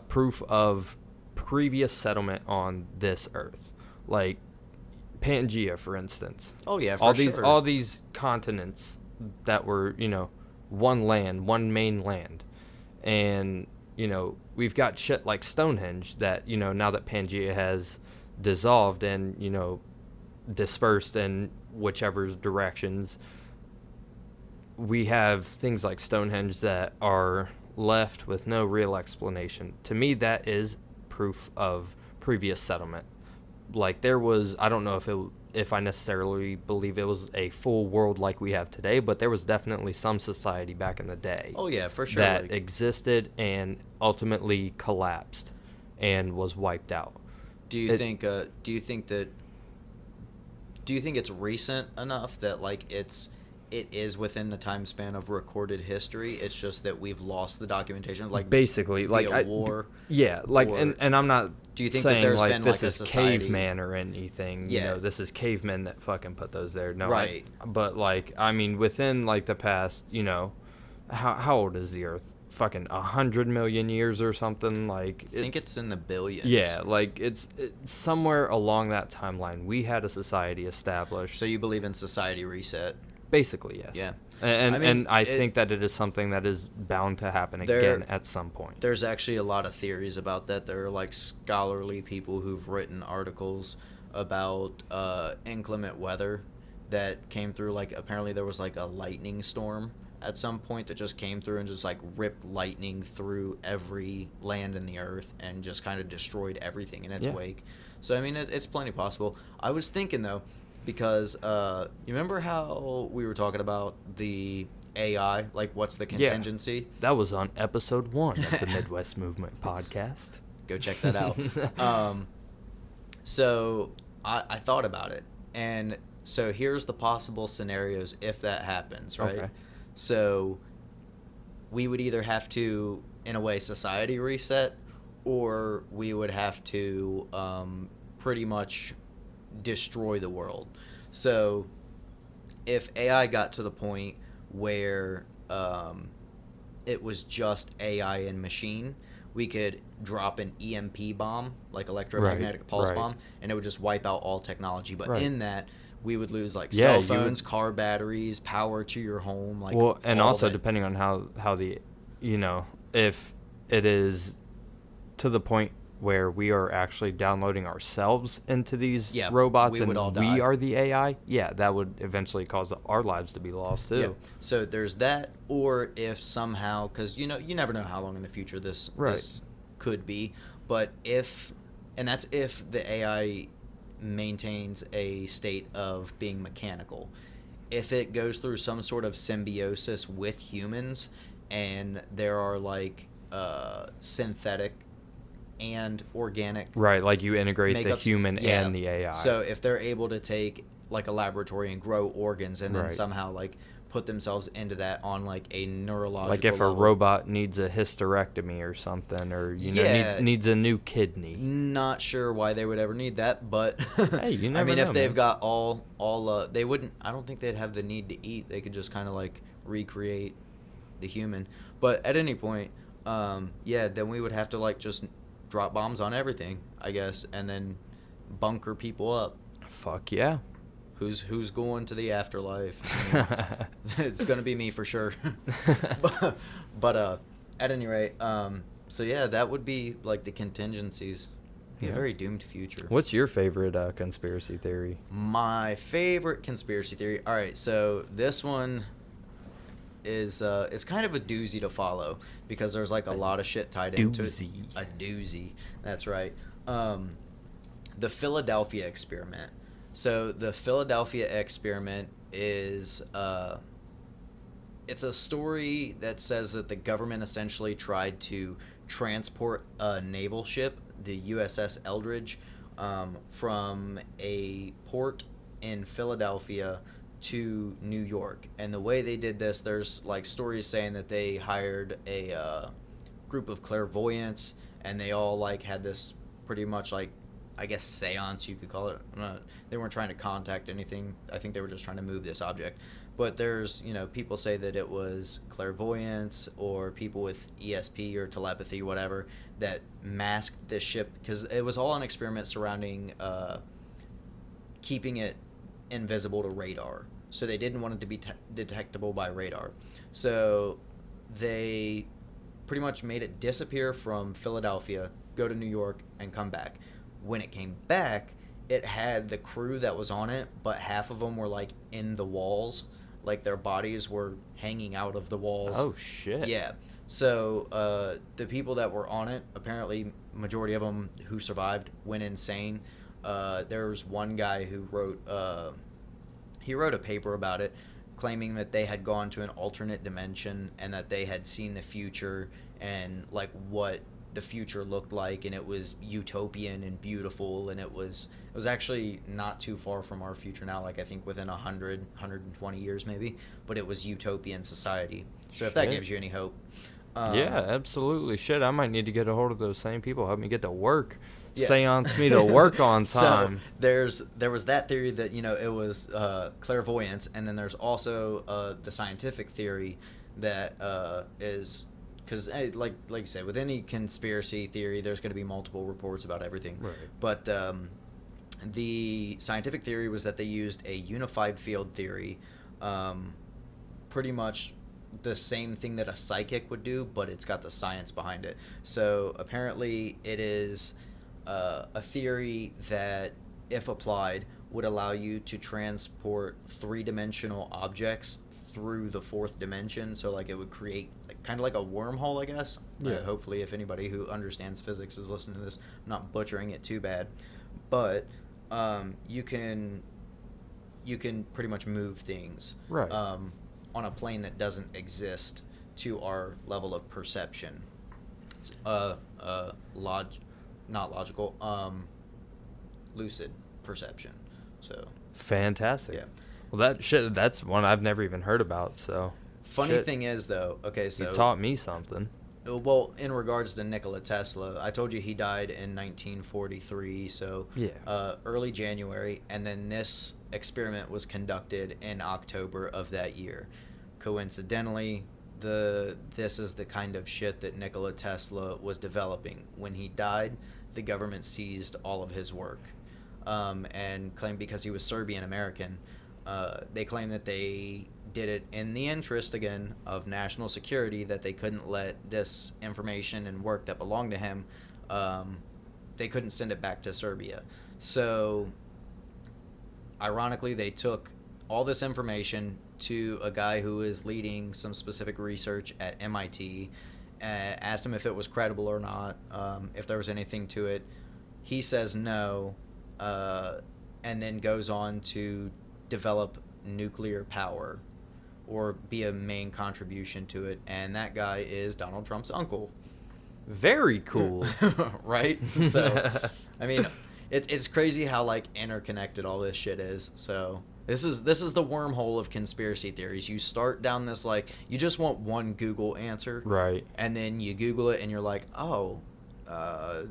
proof of previous settlement on this earth, like Pangea, for instance. Oh yeah, all these continents that were, one land, one main land, and we've got shit like Stonehenge that, now that Pangea has dissolved and, dispersed in whichever directions, we have things like Stonehenge that are left with no real explanation. To me, that is proof of previous settlement. Like, there was, I don't know if I necessarily believe it was a full world like we have today, but there was definitely some society back in the day. Oh yeah, for sure. That existed and ultimately collapsed and was wiped out. Do you think it's recent enough that, like, it is within the time span of recorded history? It's just that we've lost the documentation, like basically, like war. Yeah, like, and I'm not. Do you think saying that there's like been this like a is society? caveman or anything? Yeah. This is cavemen that fucking put those there. No, right. But like, I mean, within like the past, how old is the Earth? Fucking 100 million years or something. Like, I think it's in the billions. Yeah, like it's somewhere along that timeline. We had a society established. So you believe in society reset? Basically, yes. Yeah. And I think that it is something that is bound to happen again at some point. There's actually a lot of theories about that. There are, like, scholarly people who've written articles about inclement weather that came through. Like, apparently there was, like, a lightning storm at some point that just came through and just, like, ripped lightning through every land in the earth and just kind of destroyed everything in its wake. So, I mean, it's plenty possible. I was thinking, though, because you remember how we were talking about the AI, like, what's the contingency? Yeah, that was on episode 1 of the Midwest Movement podcast. Go check that out. So I thought about it, and so here's the possible scenarios if that happens, right? Okay. So we would either have to, in a way, society reset, or we would have to pretty much destroy the world. So if AI got to the point where it was just AI and machine, we could drop an EMP bomb, like electromagnetic pulse bomb, and it would just wipe out all technology. But in that, we would lose, like, cell phones, car batteries, power to your home, like, well, and also that. Depending on how the, if it is to the point where we are actually downloading ourselves into these robots and we are the AI, that would eventually cause our lives to be lost too. Yeah. So there's that, or if somehow, because you never know how long in the future this could be, but that's if the AI maintains a state of being mechanical. If it goes through some sort of symbiosis with humans, and there are, like, synthetic and organic, right, like you integrate the human and the AI. So if they're able to take, like, a laboratory and grow organs and then somehow, like, put themselves into that on like a neurological Like if a level. robot needs a hysterectomy or something, or Yeah. needs a new kidney. Not sure why they would ever need that, but Hey, you I never mean, know, if they've man. got all they wouldn't. I don't think they'd have the need to eat. They could just kind of like recreate the human. But at any point, yeah, then we would have to like just drop bombs on everything, I guess, and then bunker people up. Fuck yeah. Who's going to the afterlife? I mean, it's gonna be me for sure. but at any rate, so yeah, that would be like the contingencies. Be a Yeah. very doomed future. What's your favorite conspiracy theory? My favorite conspiracy theory. All right, so this one is it's kind of a doozy to follow because there's like a lot of shit tied into it. Doozy. A doozy. That's right. The Philadelphia experiment. So the Philadelphia experiment is it's a story that says that the government essentially tried to transport a naval ship, the USS Eldridge, from a port in Philadelphia to New York. And the way they did this, there's like stories saying that they hired a group of clairvoyants, and they all like had this pretty much like, I guess, seance, you could call it. They weren't trying to contact anything. I think they were just trying to move this object. But there's, people say that it was clairvoyance or people with ESP or telepathy, whatever, that masked this ship, because it was all an experiment surrounding keeping it invisible to radar. So they didn't want it to be detectable by radar. So they pretty much made it disappear from Philadelphia, go to New York, and come back. When it came back, it had the crew that was on it, but half of them were like in the walls, like their bodies were hanging out of the walls. Oh shit. Yeah. So the people that were on it, apparently majority of them who survived went insane. There was one guy who wrote a paper about it, claiming that they had gone to an alternate dimension and that they had seen the future and like what the future looked like, and it was utopian and beautiful, and it was actually not too far from our future now, like I think within 120 years maybe, but it was utopian society. So if that Shit. gives you any hope. Yeah, absolutely. Shit, I might need to get a hold of those same people, help me get to work. Yeah. Seance me to work on time. So there was that theory that it was clairvoyance, and then there's also the scientific theory that is, because like you said, with any conspiracy theory, there's going to be multiple reports about everything. Right. But the scientific theory was that they used a unified field theory, pretty much the same thing that a psychic would do, but it's got the science behind it. So apparently it is a theory that, if applied, would allow you to transport three-dimensional objects through the fourth dimension. So like it would create kind of like a wormhole, I guess. Yeah. Hopefully if anybody who understands physics is listening to this, I'm not butchering it too bad. But you can pretty much move things Right. on a plane that doesn't exist to our level of perception. Not logical, lucid perception. So Fantastic. yeah. Well, that's one I've never even heard about, so. Funny Shit. thing is, though, okay, so You taught me something. well, in regards to Nikola Tesla, I told you he died in 1943, so Yeah. early January, and then this experiment was conducted in October of that year. Coincidentally, this is the kind of shit that Nikola Tesla was developing. When he died, the government seized all of his work, and claimed, because he was Serbian American, they claimed that they did it in the interest, again, of national security, that they couldn't let this information and work that belonged to him, they couldn't send it back to Serbia. So, ironically, they took all this information to a guy who is leading some specific research at MIT, asked him if it was credible or not, if there was anything to it. He says no, and then goes on to develop nuclear power, or be a main contribution to it, and that guy is Donald Trump's uncle. Very cool. Right? So, I mean, it's crazy how, like, interconnected all this shit is. So, This is the wormhole of conspiracy theories. You start down this, like, you just want one Google answer, Right. and then you Google it, and you're like, oh,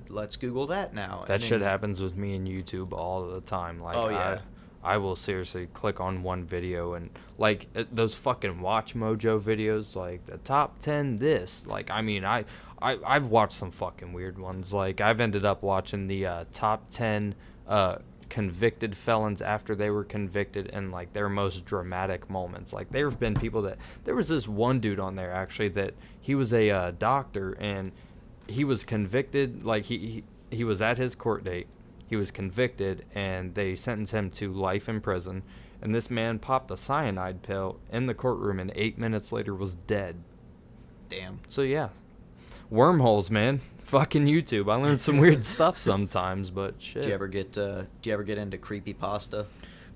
let's Google that now. That And shit then, happens with me and YouTube all the time. Like, Oh, yeah. I will seriously click on one video and, like, those fucking Watch Mojo videos, like, the top 10 this. Like, I mean, I've watched some fucking weird ones. Like, I've ended up watching the top 10 convicted felons after they were convicted and, like, their most dramatic moments. Like, there have been people that... There was this one dude on there, actually, that he was a doctor, and he was convicted. Like, he was at his court date. He was convicted, and they sentenced him to life in prison. And this man popped a cyanide pill in the courtroom, and 8 minutes later was dead. Damn. So, yeah. Wormholes, man. Fucking YouTube. I learned some weird stuff sometimes, but shit. Do you ever get into creepypasta?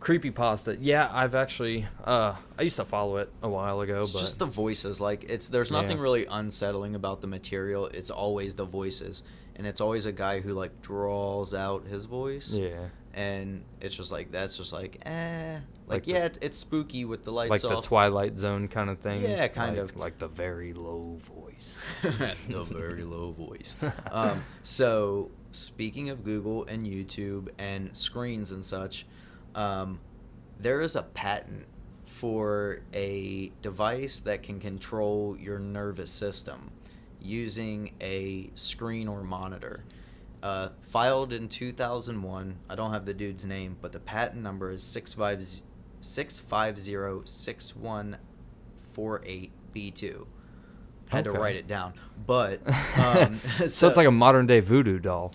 Creepypasta. Yeah, I've actually... I used to follow it a while ago, It's but... just the voices. Like, there's nothing Yeah. really unsettling about the material. It's always the voices, and it's always a guy who, like, draws out his voice. Yeah. And it's just like, that's just like, Like yeah, the- it's spooky with the lights Like the off. Twilight Zone kind of thing. Yeah, kind Like- of. Like the very low voice. The very low voice. So speaking of Google and YouTube and screens and such, there is a patent for a device that can control your nervous system using a screen or monitor. Filed in 2001. I don't have the dude's name, but the patent number is 6506148B2. Had to Okay. write it down, but So it's like a modern day voodoo doll.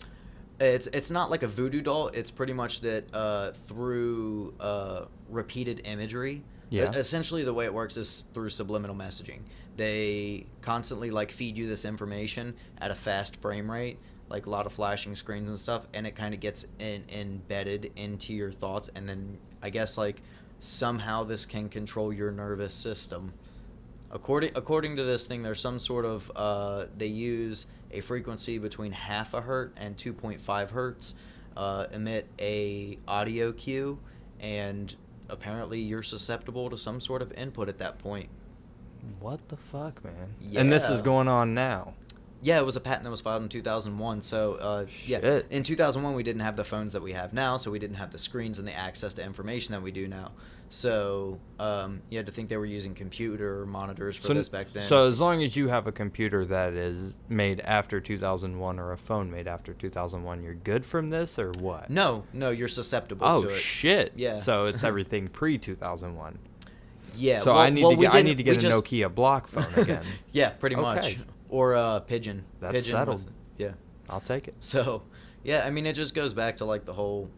it's not like a voodoo doll. It's pretty much that through repeated imagery. Yeah. Essentially, the way it works is through subliminal messaging. They constantly, like, feed you this information at a fast frame rate, like a lot of flashing screens and stuff, and it kind of gets embedded into your thoughts, and then I guess, like, somehow this can control your nervous system. According to this thing, there's some sort of they use a frequency between half a hertz and 2.5 hertz, emit a audio cue, and apparently you're susceptible to some sort of input at that point. What the fuck, man? And this is Yeah. going on now. Yeah, it was a patent that was filed in 2001. So, yeah, Shit. in 2001 we didn't have the phones that we have now, so we didn't have the screens and the access to information that we do now. So, you had to think they were using computer monitors for this back then. So as long as you have a computer that is made after 2001 or a phone made after 2001, you're good from this or what? No, you're susceptible Oh to it. shit. Yeah. So it's everything pre 2001. Yeah. So well, I need well, to we get I didn't- need to we get a just- Nokia block phone again. Yeah, pretty much. Okay. Or Pigeon. That's Pigeon settled. Yeah. I'll take it. So, yeah, I mean, it just goes back to, like, the whole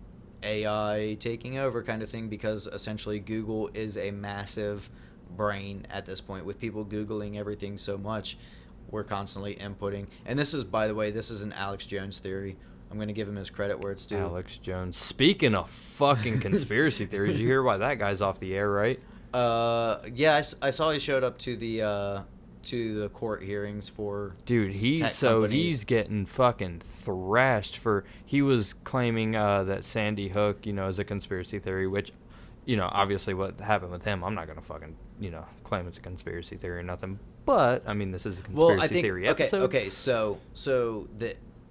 AI taking over kind of thing, because essentially Google is a massive brain at this point. With people Googling everything so much, we're constantly inputting. And this is, by the way, this is an Alex Jones theory. I'm going to give him his credit where it's due. Alex Jones. Speaking of fucking conspiracy theories, you hear why that guy's off the air, right? Yeah, I saw he showed up to the court hearings for Dude, tech he's companies. getting fucking thrashed for... He was claiming that Sandy Hook, is a conspiracy theory, which, obviously what happened with him, I'm not going to fucking, claim it's a conspiracy theory or nothing. But, I mean, this is a conspiracy theory episode. Okay, so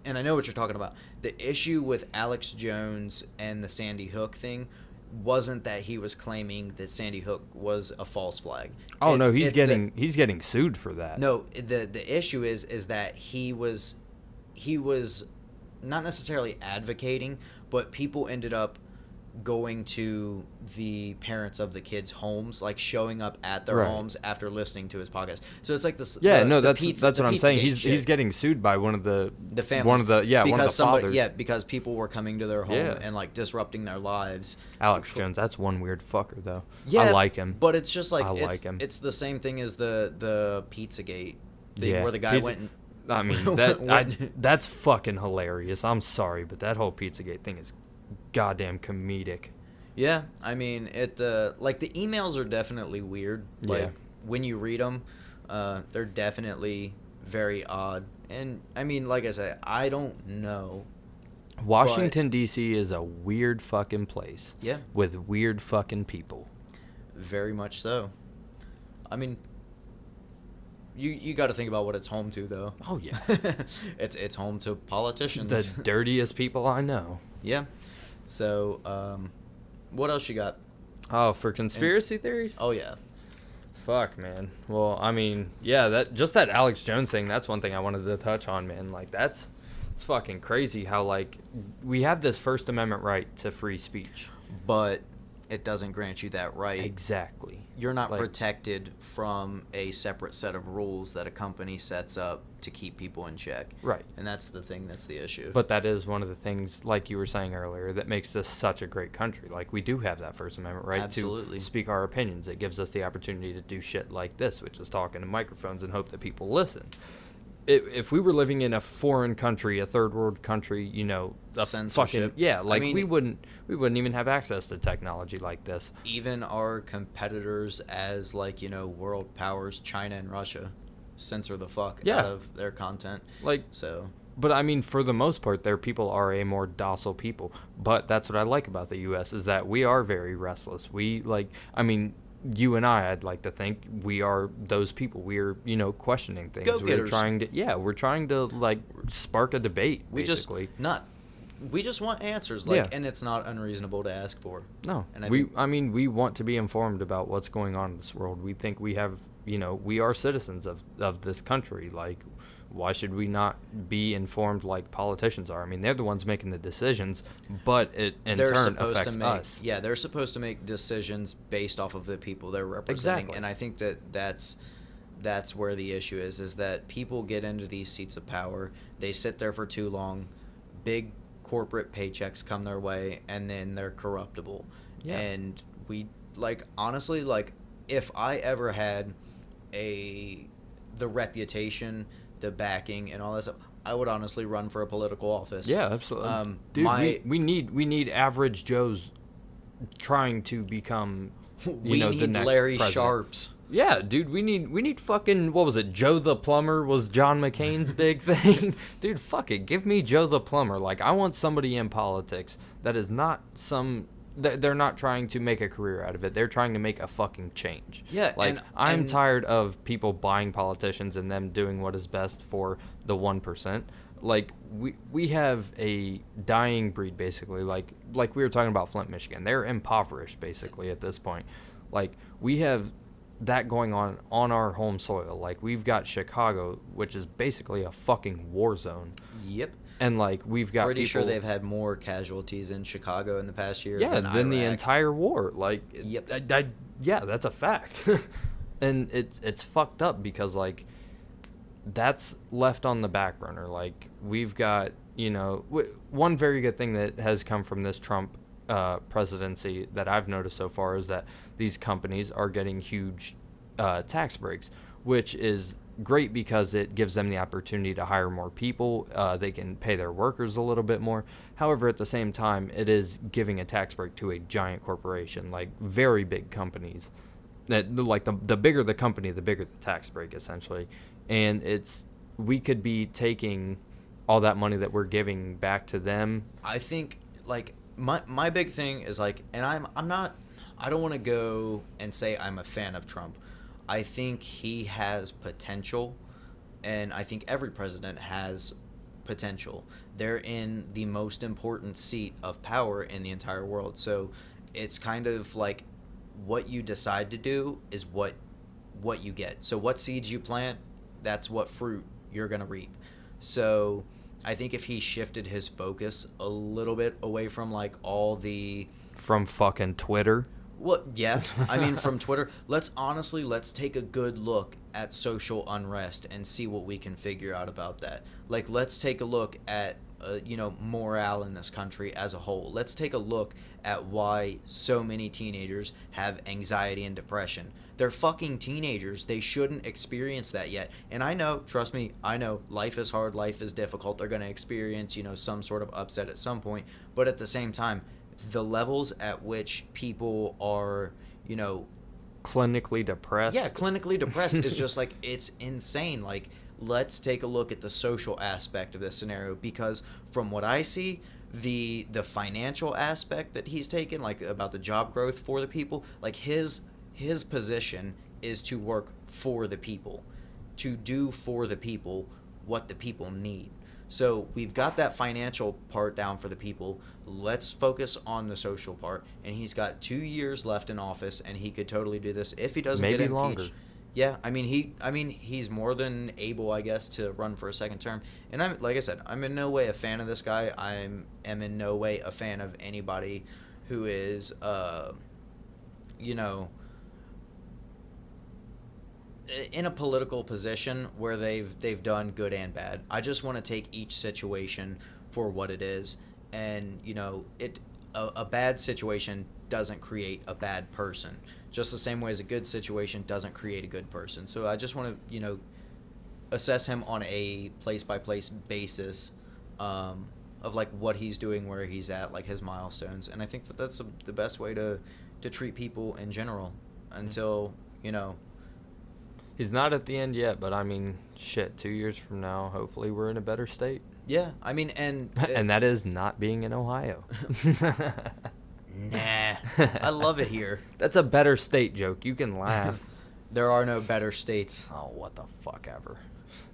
and I know what you're talking about. The issue with Alex Jones and the Sandy Hook thing wasn't that he was claiming that Sandy Hook was a false flag. Oh, no, he's It's he's getting sued for that. No, the issue is that he was not necessarily advocating, but people ended up going to the parents of the kids' homes, like showing up at their Right. homes after listening to his podcast. So it's like this. Yeah, that's that's what I'm saying. Pizzagate He's shit. getting sued by one of the families. one of the fathers. Yeah, because people were coming to their home Yeah. and, like, disrupting their lives. Alex Jones, that's one weird fucker though. Yeah, I like him. but it's just like I it's, like him. it's the same thing as the Pizzagate thing, Yeah, where the guy Pizza- went and I mean, that's fucking hilarious. I'm sorry, but that whole Pizzagate thing is goddamn comedic. Yeah, I mean, it like, the emails are definitely weird. Like, Yeah. when you read them, they're definitely very odd. And I mean, like I said, I don't know Washington, D.C. is a weird fucking place. Yeah. With weird fucking people. Very much so. I mean, you got to think about what it's home to, though. Oh, yeah. It's home to politicians. The dirtiest people I know. Yeah. So, what else you got? Oh, for conspiracy theories? Oh, yeah. Fuck, man. Well, I mean, yeah, that Alex Jones thing, that's one thing I wanted to touch on, man. Like, it's fucking crazy how, like, we have this First Amendment right to free speech. But it doesn't grant you that right. Exactly. You're not protected from a separate set of rules that a company sets up to keep people in check. Right. And that's the thing, that's the issue. But that is one of the things, like you were saying earlier, that makes this such a great country. Like, we do have that First Amendment right Absolutely. to speak our opinions. It gives us the opportunity to do shit like this, which is talking to microphones and hope that people listen. If we were living in a foreign country, a third world country, you know, censorship. I mean, we wouldn't even have access to technology like this. Even our competitors as, like, you know, world powers, China and Russia, censor the fuck out of their content. Like, so. But I mean, for the most part, their people are a more docile people. But that's what I like about the U.S. is that we are very restless. You and I'd like to think we are those people. We're, you know, questioning things. Go-getters. We're trying to like spark a debate. We just want answers, like, and it's not unreasonable to ask for. No, and we want to be informed about what's going on in this world. We think we have, you know, we are citizens of this country. Like, why should we not be informed like politicians are? I mean, they're the ones making the decisions, but it in turn affects us. Yeah, they're supposed to make decisions based off of the people they're representing. Exactly. And I think that's where the issue is that people get into these seats of power, they sit there for too long, big corporate paychecks come their way, and then they're corruptible. Yeah. And we, like, honestly, like, if I ever had the reputation, the backing, and all that stuff, I would honestly run for a political office. Yeah, absolutely. Dude, we need average Joes trying to become, we know, need the next Larry president. Sharps. Yeah, dude, we need fucking, what was it, Joe the Plumber was John McCain's big thing? Dude, fuck it, give me Joe the Plumber. Like, I want somebody in politics that is not they're not trying to make a career out of it. They're trying to make a fucking change. Yeah, like, I'm tired of people buying politicians and them doing what is best for the 1%. Like, we have a dying breed, basically. Like we were talking about Flint, Michigan. They're impoverished, basically, at this point. Like, we have that going on our home soil. Like, we've got Chicago, which is basically a fucking war zone. Yep. And, like, we've got pretty sure they've had more casualties in Chicago in the past year than the entire war. Like, yep. That's a fact. And it's fucked up because, like, that's left on the back burner. Like, we've got, you know, one very good thing that has come from this Trump presidency that I've noticed so far is that these companies are getting huge tax breaks, which is great because it gives them the opportunity to hire more people. They can pay their workers a little bit more. However, at the same time, it is giving a tax break to a giant corporation, like very big companies. That, like, the bigger the company, the bigger the tax break, essentially. And we could be taking all that money that we're giving back to them. I think, like, my big thing is, like, and I don't want to go and say I'm a fan of Trump. I think he has potential, and I think every president has potential. They're in the most important seat of power in the entire world. So it's kind of like what you decide to do is what you get. So what seeds you plant, that's what fruit you're going to reap. So I think if he shifted his focus a little bit away from, like, from fucking Twitter. Well, yeah. I mean, from Twitter. Let's take a good look at social unrest and see what we can figure out about that. Like, let's take a look at, morale in this country as a whole. Let's take a look at why so many teenagers have anxiety and depression. They're fucking teenagers. They shouldn't experience that yet. And I know, trust me, I know life is hard, life is difficult. They're going to experience, some sort of upset at some point. But at the same time, the levels at which people are, clinically depressed. Yeah, clinically depressed is just, like, it's insane. Like, let's take a look at the social aspect of this scenario, because from what I see, the financial aspect that he's taken, like about the job growth for the people, like his position is to work for the people, to do for the people what the people need. So we've got that financial part down for the people. Let's focus on the social part. And he's got 2 years left in office, and he could totally do this if he doesn't Maybe get impeached. longer. Yeah, I mean he's more than able, I guess, to run for a second term. And I'm like I said, I'm in no way a fan of this guy. I'm in no way a fan of anybody who is you know, in a political position where they've done good and bad. I just want to take each situation for what it is, and you know, a bad situation doesn't create a bad person, just the same way as a good situation doesn't create a good person. So I just want to, you know, assess him on a place by place basis, of like what he's doing, where he's at, like his milestones, and I think that that's the best way to treat people in general until, you know. He's not at the end yet, but I mean, shit, 2 years from now, hopefully we're in a better state. Yeah, I mean, and and that is not being in Ohio. Nah, I love it here. That's a better state joke. You can laugh. There are no better states. Oh, what the fuck ever.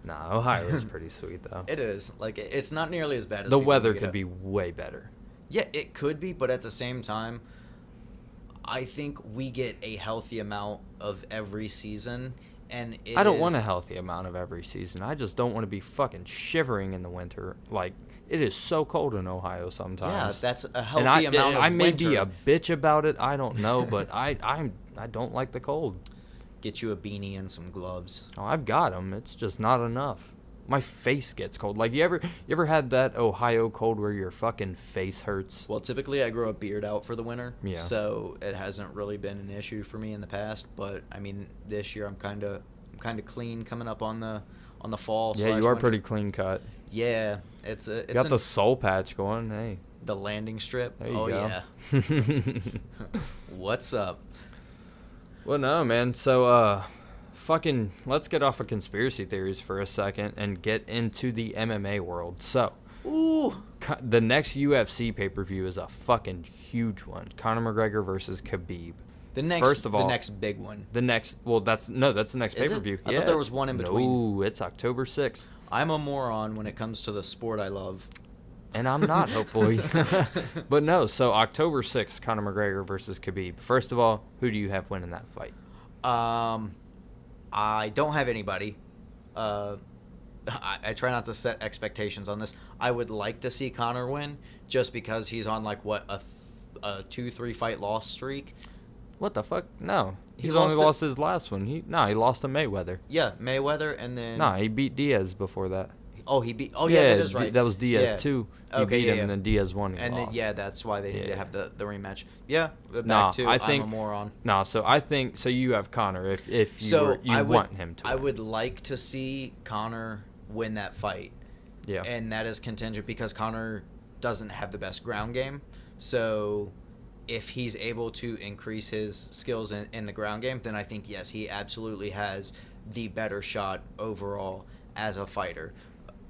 Nah, Ohio is pretty sweet, though. It is. Like, it's not nearly as bad as the people weather make it could up. be way better. Yeah, it could be, but at the same time, I think we get a healthy amount of every season, and I don't want a healthy amount of every season. I just don't want to be fucking shivering in the winter. Like, it is so cold in Ohio sometimes. Yeah, that's a healthy and amount of I may be winter. a bitch about it. I don't know, but I don't like the cold. Get you a beanie and some gloves. Oh, I've got them. It's just not enough. My face gets cold. Like, you ever had that Ohio cold where your fucking face hurts? Well, typically I grow a beard out for the winter, Yeah. so it hasn't really been an issue for me in the past. But I mean, this year I'm kind of clean coming up on the fall. Yeah, you are pretty clean cut. Yeah, it's You got the soul patch going. Hey, the landing strip. there you Oh go. yeah. What's up? Well, no, man. So, fucking, let's get off of conspiracy theories for a second and get into the MMA world. So, Ooh. the next UFC pay-per-view is a fucking huge one. Conor McGregor versus Khabib. The next, First of all, the next big one. that's the next Is it? pay-per-view. I thought there was one in between. No, it's October 6th. I'm a moron when it comes to the sport I love. And I'm not, hopefully. But no, so October 6th, Conor McGregor versus Khabib. First of all, who do you have winning that fight? I don't have anybody. I try not to set expectations on this. I would like to see Conor win, just because he's on like what a 2-3 fight loss streak. What the fuck? No. He He's only lost lost his last one. He lost to Mayweather. Yeah, Mayweather, and then Nah, he beat Diaz before that. oh he beat that is right. That was Diaz Yeah. 2. He Okay, beat yeah, him, yeah. and then Diaz won. And then lost. that's why they need Yeah. to have the rematch. Yeah, back Nah, to I I'm think a moron. No, so I think so. You have Conor if you So I would, want him to. I win. would like to see Conor win that fight. Yeah. And that is contingent because Conor doesn't have the best ground game. So if he's able to increase his skills in the ground game, then I think, yes, he absolutely has the better shot overall as a fighter.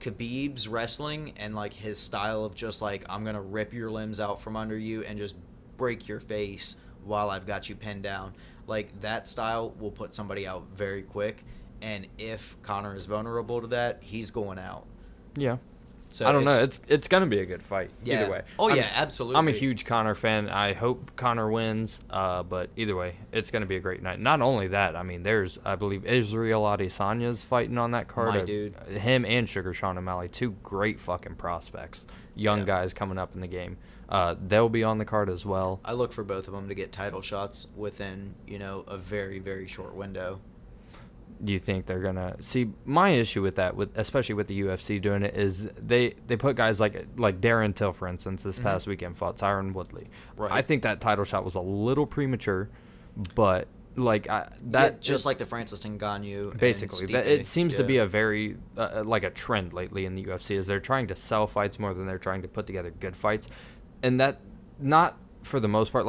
Khabib's wrestling and like his style of just like, I'm going to rip your limbs out from under you and just break your face while I've got you pinned down. Like, that style will put somebody out very quick. And if Conor is vulnerable to that, he's going out. Yeah. So I don't know. It's gonna be a good fight. Yeah. Either way. Oh, yeah, absolutely. I'm a huge Conor fan. I hope Conor wins. But either way, it's gonna be a great night. Not only that, I mean, I believe Israel Adesanya's fighting on that card. My dude. Him and Sugar Sean O'Malley, two great fucking prospects, young guys coming up in the game. They'll be on the card as well. I look for both of them to get title shots within, a very, very short window. Do you think they're gonna see? My issue with that, especially with the UFC doing it, is they put guys like Darren Till, for instance, this past weekend fought Tyron Woodley. Right. I think that title shot was a little premature, but Just like the Francis Ngannou. basically and that Stipe. it seems to be a very like a trend lately in the UFC is they're trying to sell fights more than they're trying to put together good fights, and that not for the most part,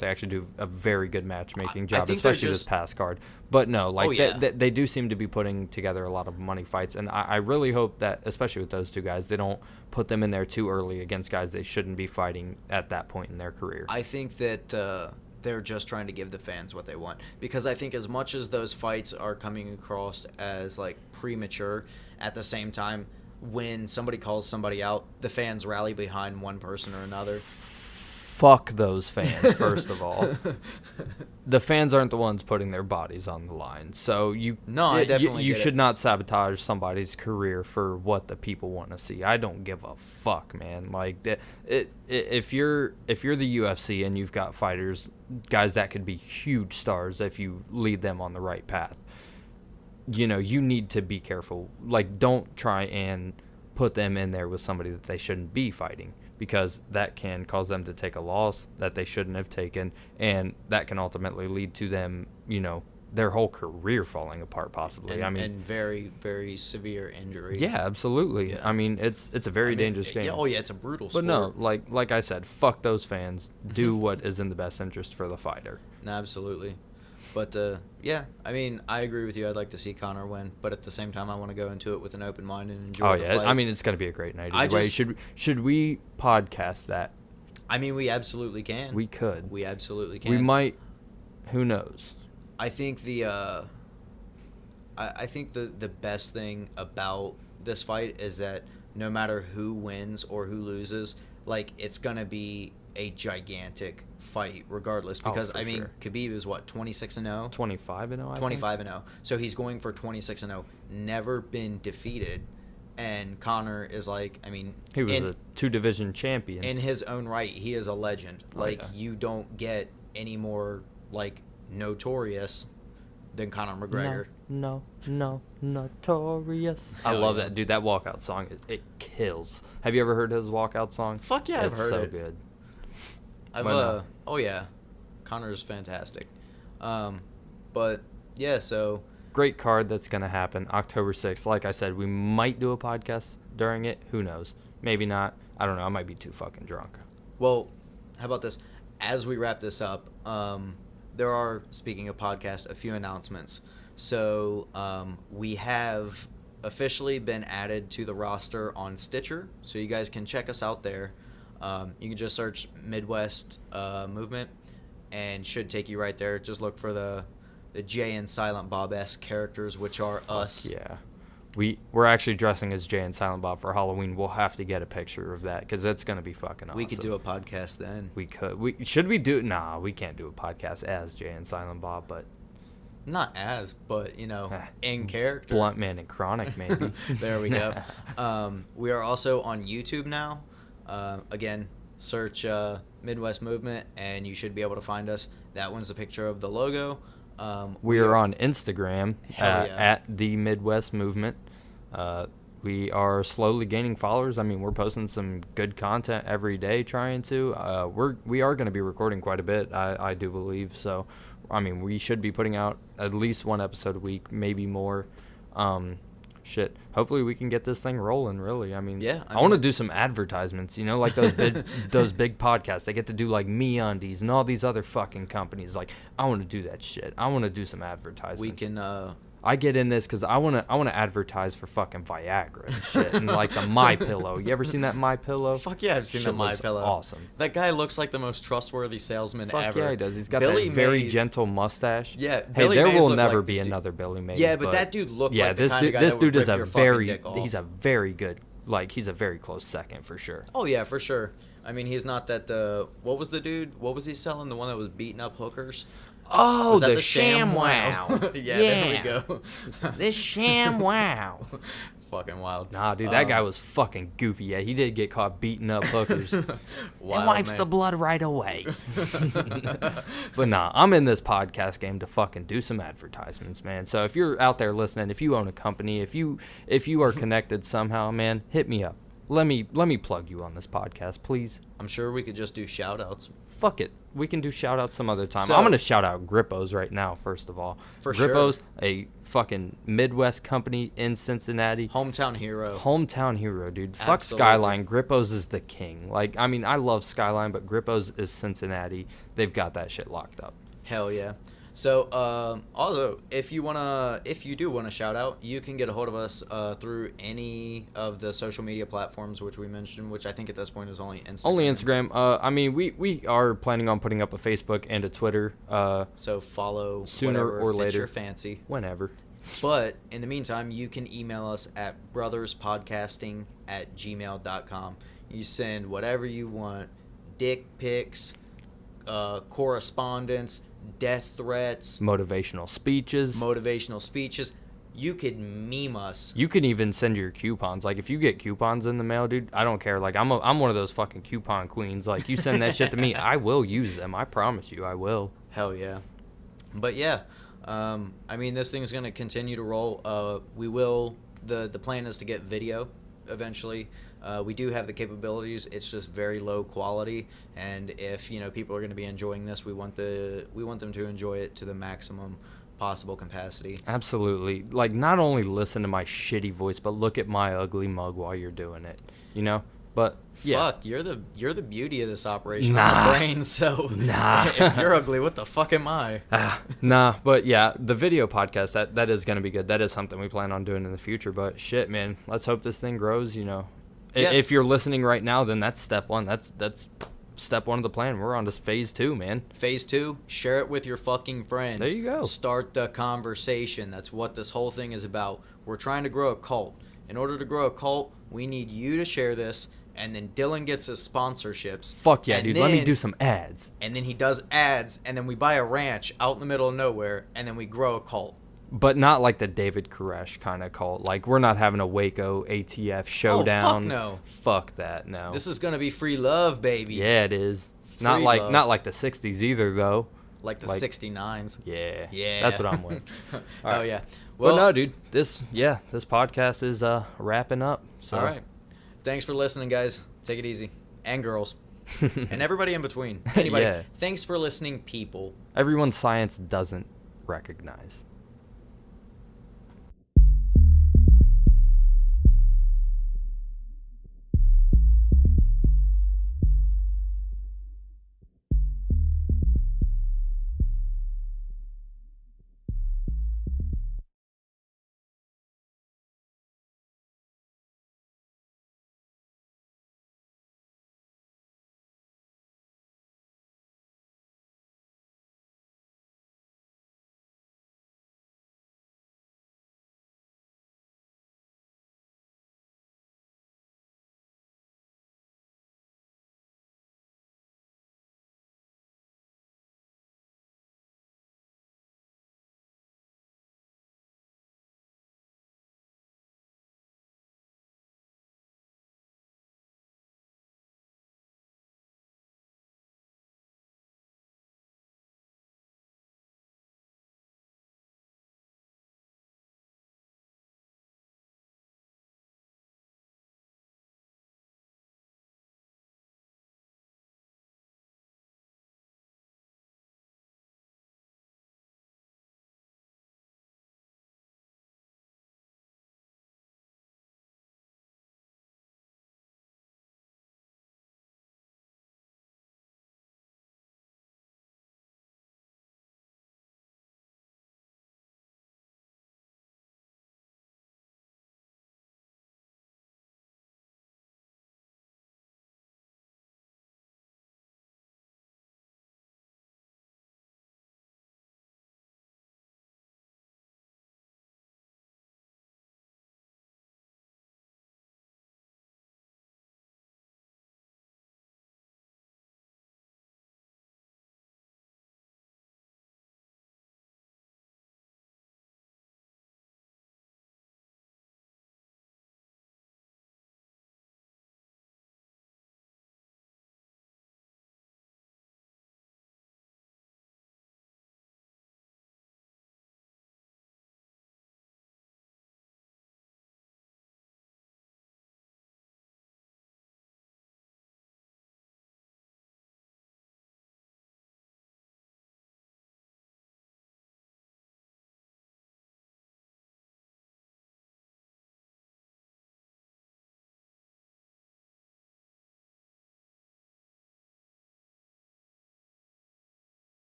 they actually do a very good matchmaking job, think they're especially this just- past card. But no, like Oh, yeah. they do seem to be putting together a lot of money fights, and I really hope that, especially with those two guys, they don't put them in there too early against guys they shouldn't be fighting at that point in their career. I think that they're just trying to give the fans what they want, because I think as much as those fights are coming across as like premature, at the same time, when somebody calls somebody out, the fans rally behind one person or another. Fuck those fans, first of all. The fans aren't the ones putting their bodies on the line. So I definitely you get should it. not sabotage somebody's career for what the people want to see. I don't give a fuck, man. Like if you're the UFC and you've got fighters, guys that could be huge stars if you lead them on the right path, you know, you need to be careful. Like, don't try and put them in there with somebody that they shouldn't be fighting, because that can cause them to take a loss that they shouldn't have taken, and that can ultimately lead to them, you know, their whole career falling apart possibly. And very, very severe injury. Yeah, absolutely. Yeah. I mean, it's a very dangerous game. Yeah, it's a brutal but sport. no, like I said, fuck those fans. Do what is in the best interest for the fighter. No, absolutely. But, yeah, I mean, I agree with you. I'd like to see Conor win. But at the same time, I want to go into it with an open mind and enjoy the fight. I mean, it's going to be a great night anyway. Should we podcast that? I mean, we absolutely can. We could. We absolutely can. We might. Who knows? I think the best thing about this fight is that no matter who wins or who loses, like, it's going to be a gigantic fight regardless, because for I mean, sure. Khabib is what, 26-0? 25-0. 25-0. So he's going for 26-0, never been defeated, and Conor is like, I mean, He was a 2-division champion. in his own right, he is a legend. Like, yeah. you don't get any more like notorious than Conor McGregor. No, notorious. I Hell love yeah. that, dude. That walkout song, it kills. Have you ever heard his walkout song? Fuck yeah, I've It's heard so it. good. I've Why not? Oh yeah, Conor's fantastic. But yeah, so Great card that's going to happen October 6th. Like I said, we might do a podcast during it. Who knows? Maybe not. I don't know. I might be too fucking drunk. well, how about this? As we wrap this up, there are, speaking of podcast, a few announcements. So we have officially been added to the roster on Stitcher, so you guys can check us out there. You can just search Midwest Movement, and should take you right there. Just look for the Jay and Silent Bob-esque characters, which are us. Yeah. We're actually dressing as Jay and Silent Bob for Halloween. We'll have to get a picture of that, because that's going to be fucking awesome. We could do a podcast then. We could. Should we do? Nah, we can't do a podcast as Jay and Silent Bob, but Not as, but, you know, in character. Blunt Man and Chronic, maybe. There we go. We are also on YouTube now. Again, search Midwest Movement, and you should be able to find us. That one's a picture of the logo. We are on Instagram Hell yeah. at the Midwest Movement. We are slowly gaining followers. I mean, we're posting some good content every day, trying to. We are going to be recording quite a bit, I do believe. So, I mean, we should be putting out at least one episode a week, maybe more. Shit. Hopefully we can get this thing rolling, really. I mean, Yeah, I want to do some advertisements, you know, like those big podcasts. They get to do like MeUndies and all these other fucking companies. Like, I want to do that shit. I want to do some advertisements. We can I get in this because I want to advertise for fucking Viagra and shit, and like the My Pillow. You ever seen that My Pillow? Fuck yeah, I've seen Shit the My looks Pillow. Awesome. That guy looks like the most trustworthy salesman Fuck ever. yeah, he does. He's got Billy that very Mays- gentle mustache. Yeah, Hey, Billy there Mays will looked never like be the dude- another Billy Mays. Yeah, but that dude looked like the this kind dude, of guy this that would dude is rip a your fucking very, dick off. he's a very good, like, he's a very close second for sure. Oh yeah, for sure. I mean, he's not that. What was the dude? What was he selling? The one that was beating up hookers? Oh, Was that the ShamWow. yeah, there we go. This ShamWow. It's fucking wild. Nah, dude, that guy was fucking goofy. Yeah, he did get caught beating up hookers. It Wild, wipes man. the blood right away. But nah, I'm in this podcast game to fucking do some advertisements, man. So if you're out there listening, if you own a company, if you are connected somehow, man, hit me up. Let me plug you on this podcast, please. I'm sure we could just do shout outs. fuck it. We can do shout outs some other time. So- I'm going to shout out Grippos right now, first of all. For sure. Grippos, a fucking Midwest company in Cincinnati. Hometown hero. Hometown hero, dude. Fuck Absolutely. Skyline. Grippos is the king. Like, I mean, I love Skyline, but Grippos is Cincinnati. They've got that shit locked up. Hell yeah. So, also, if you do want to shout out, you can get a hold of us through any of the social media platforms which we mentioned, which I think at this point is only Instagram. Only Instagram. I mean, we are planning on putting up a Facebook and a Twitter. So follow Sooner whatever or fits later. your fancy. Whenever. But in the meantime, you can email us at brotherspodcasting@gmail.com. You send whatever you want, dick pics, correspondence, death threats, Motivational speeches. You could meme us. You can even send your coupons. Like, if you get coupons in the mail, dude, I don't care. Like, I'm one of those fucking coupon queens. Like, you send that shit to me, I will use them. I promise you, I will. Hell yeah. But yeah, I mean, this thing's going to continue to roll. The plan is to get video eventually. We do have the capabilities. It's just very low quality. And if, people are going to be enjoying this, we want them to enjoy it to the maximum possible capacity. Absolutely. Like, not only listen to my shitty voice, but look at my ugly mug while you're doing it. But yeah. Fuck, you're the beauty of this operation. Nah. I'm the brain, so Nah. if you're ugly, what the fuck am I? Nah, but yeah, the video podcast, that is going to be good. That is something we plan on doing in the future. But shit, man, let's hope this thing grows, Yeah. If you're listening right now, then that's step one. That's step one of the plan. We're on to phase 2, man. Phase 2, share it with your fucking friends. There you go. Start the conversation. That's what this whole thing is about. We're trying to grow a cult. In order to grow a cult, we need you to share this, and then Dylan gets his sponsorships. Fuck yeah, and dude. then, Let me do some ads. And then he does ads, and then we buy a ranch out in the middle of nowhere, and then we grow a cult. But not like the David Koresh kind of cult. Like, we're not having a Waco ATF showdown. Oh, fuck no. Fuck that, no. This is going to be free love, baby. Yeah, it is. Not Free like love. Not like the 60s either, though. Like the Like- 69s. Yeah. Yeah. That's what I'm with. Oh, right. yeah. Well, no, dude. This podcast is wrapping up. So. All right. Thanks for listening, guys. Take it easy. And girls. And everybody in between. Anybody. Yeah. Thanks for listening, people. Everyone science doesn't recognize.